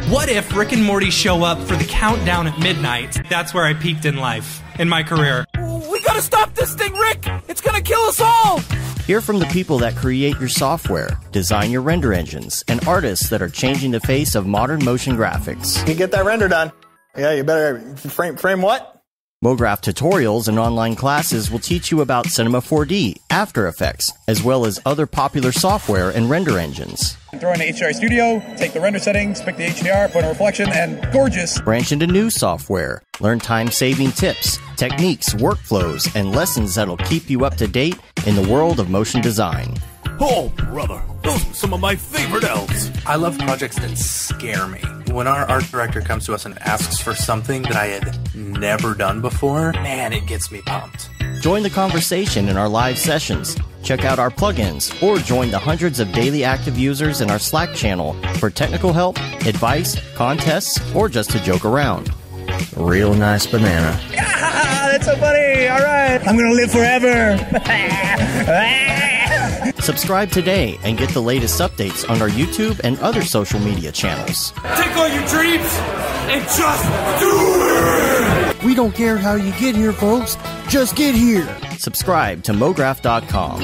What if Rick and Morty show up for the countdown at midnight? That's where I peaked in life, in my career. We gotta stop this thing, Rick! It's gonna kill us all! Hear from the people that create your software, design your render engines, and artists that are changing the face of modern motion graphics. You get that render done. Yeah, you better frame what? Mograph tutorials and online classes will teach you about Cinema 4D, After Effects, as well as other popular software and render engines. Throw in the HDR Studio, take the render settings, pick the HDR, put in reflection, and gorgeous. Branch into new software. Learn time-saving tips, techniques, workflows, and lessons that'll keep you up to date in the world of motion design. Oh, brother, those are some of my favorite elves. I love projects that scare me. When our art director comes to us and asks for something that I had never done before, man, it gets me pumped. Join the conversation in our live sessions. Check out our plugins, or join the hundreds of daily active users in our Slack channel for technical help, advice, contests, or just to joke around. Real nice banana. Ah, that's so funny. All right. I'm going to live forever. Subscribe today and get the latest updates on our YouTube and other social media channels. Take all your dreams and just do it! We don't care how you get here, folks. Just get here. Subscribe to Mograph.com.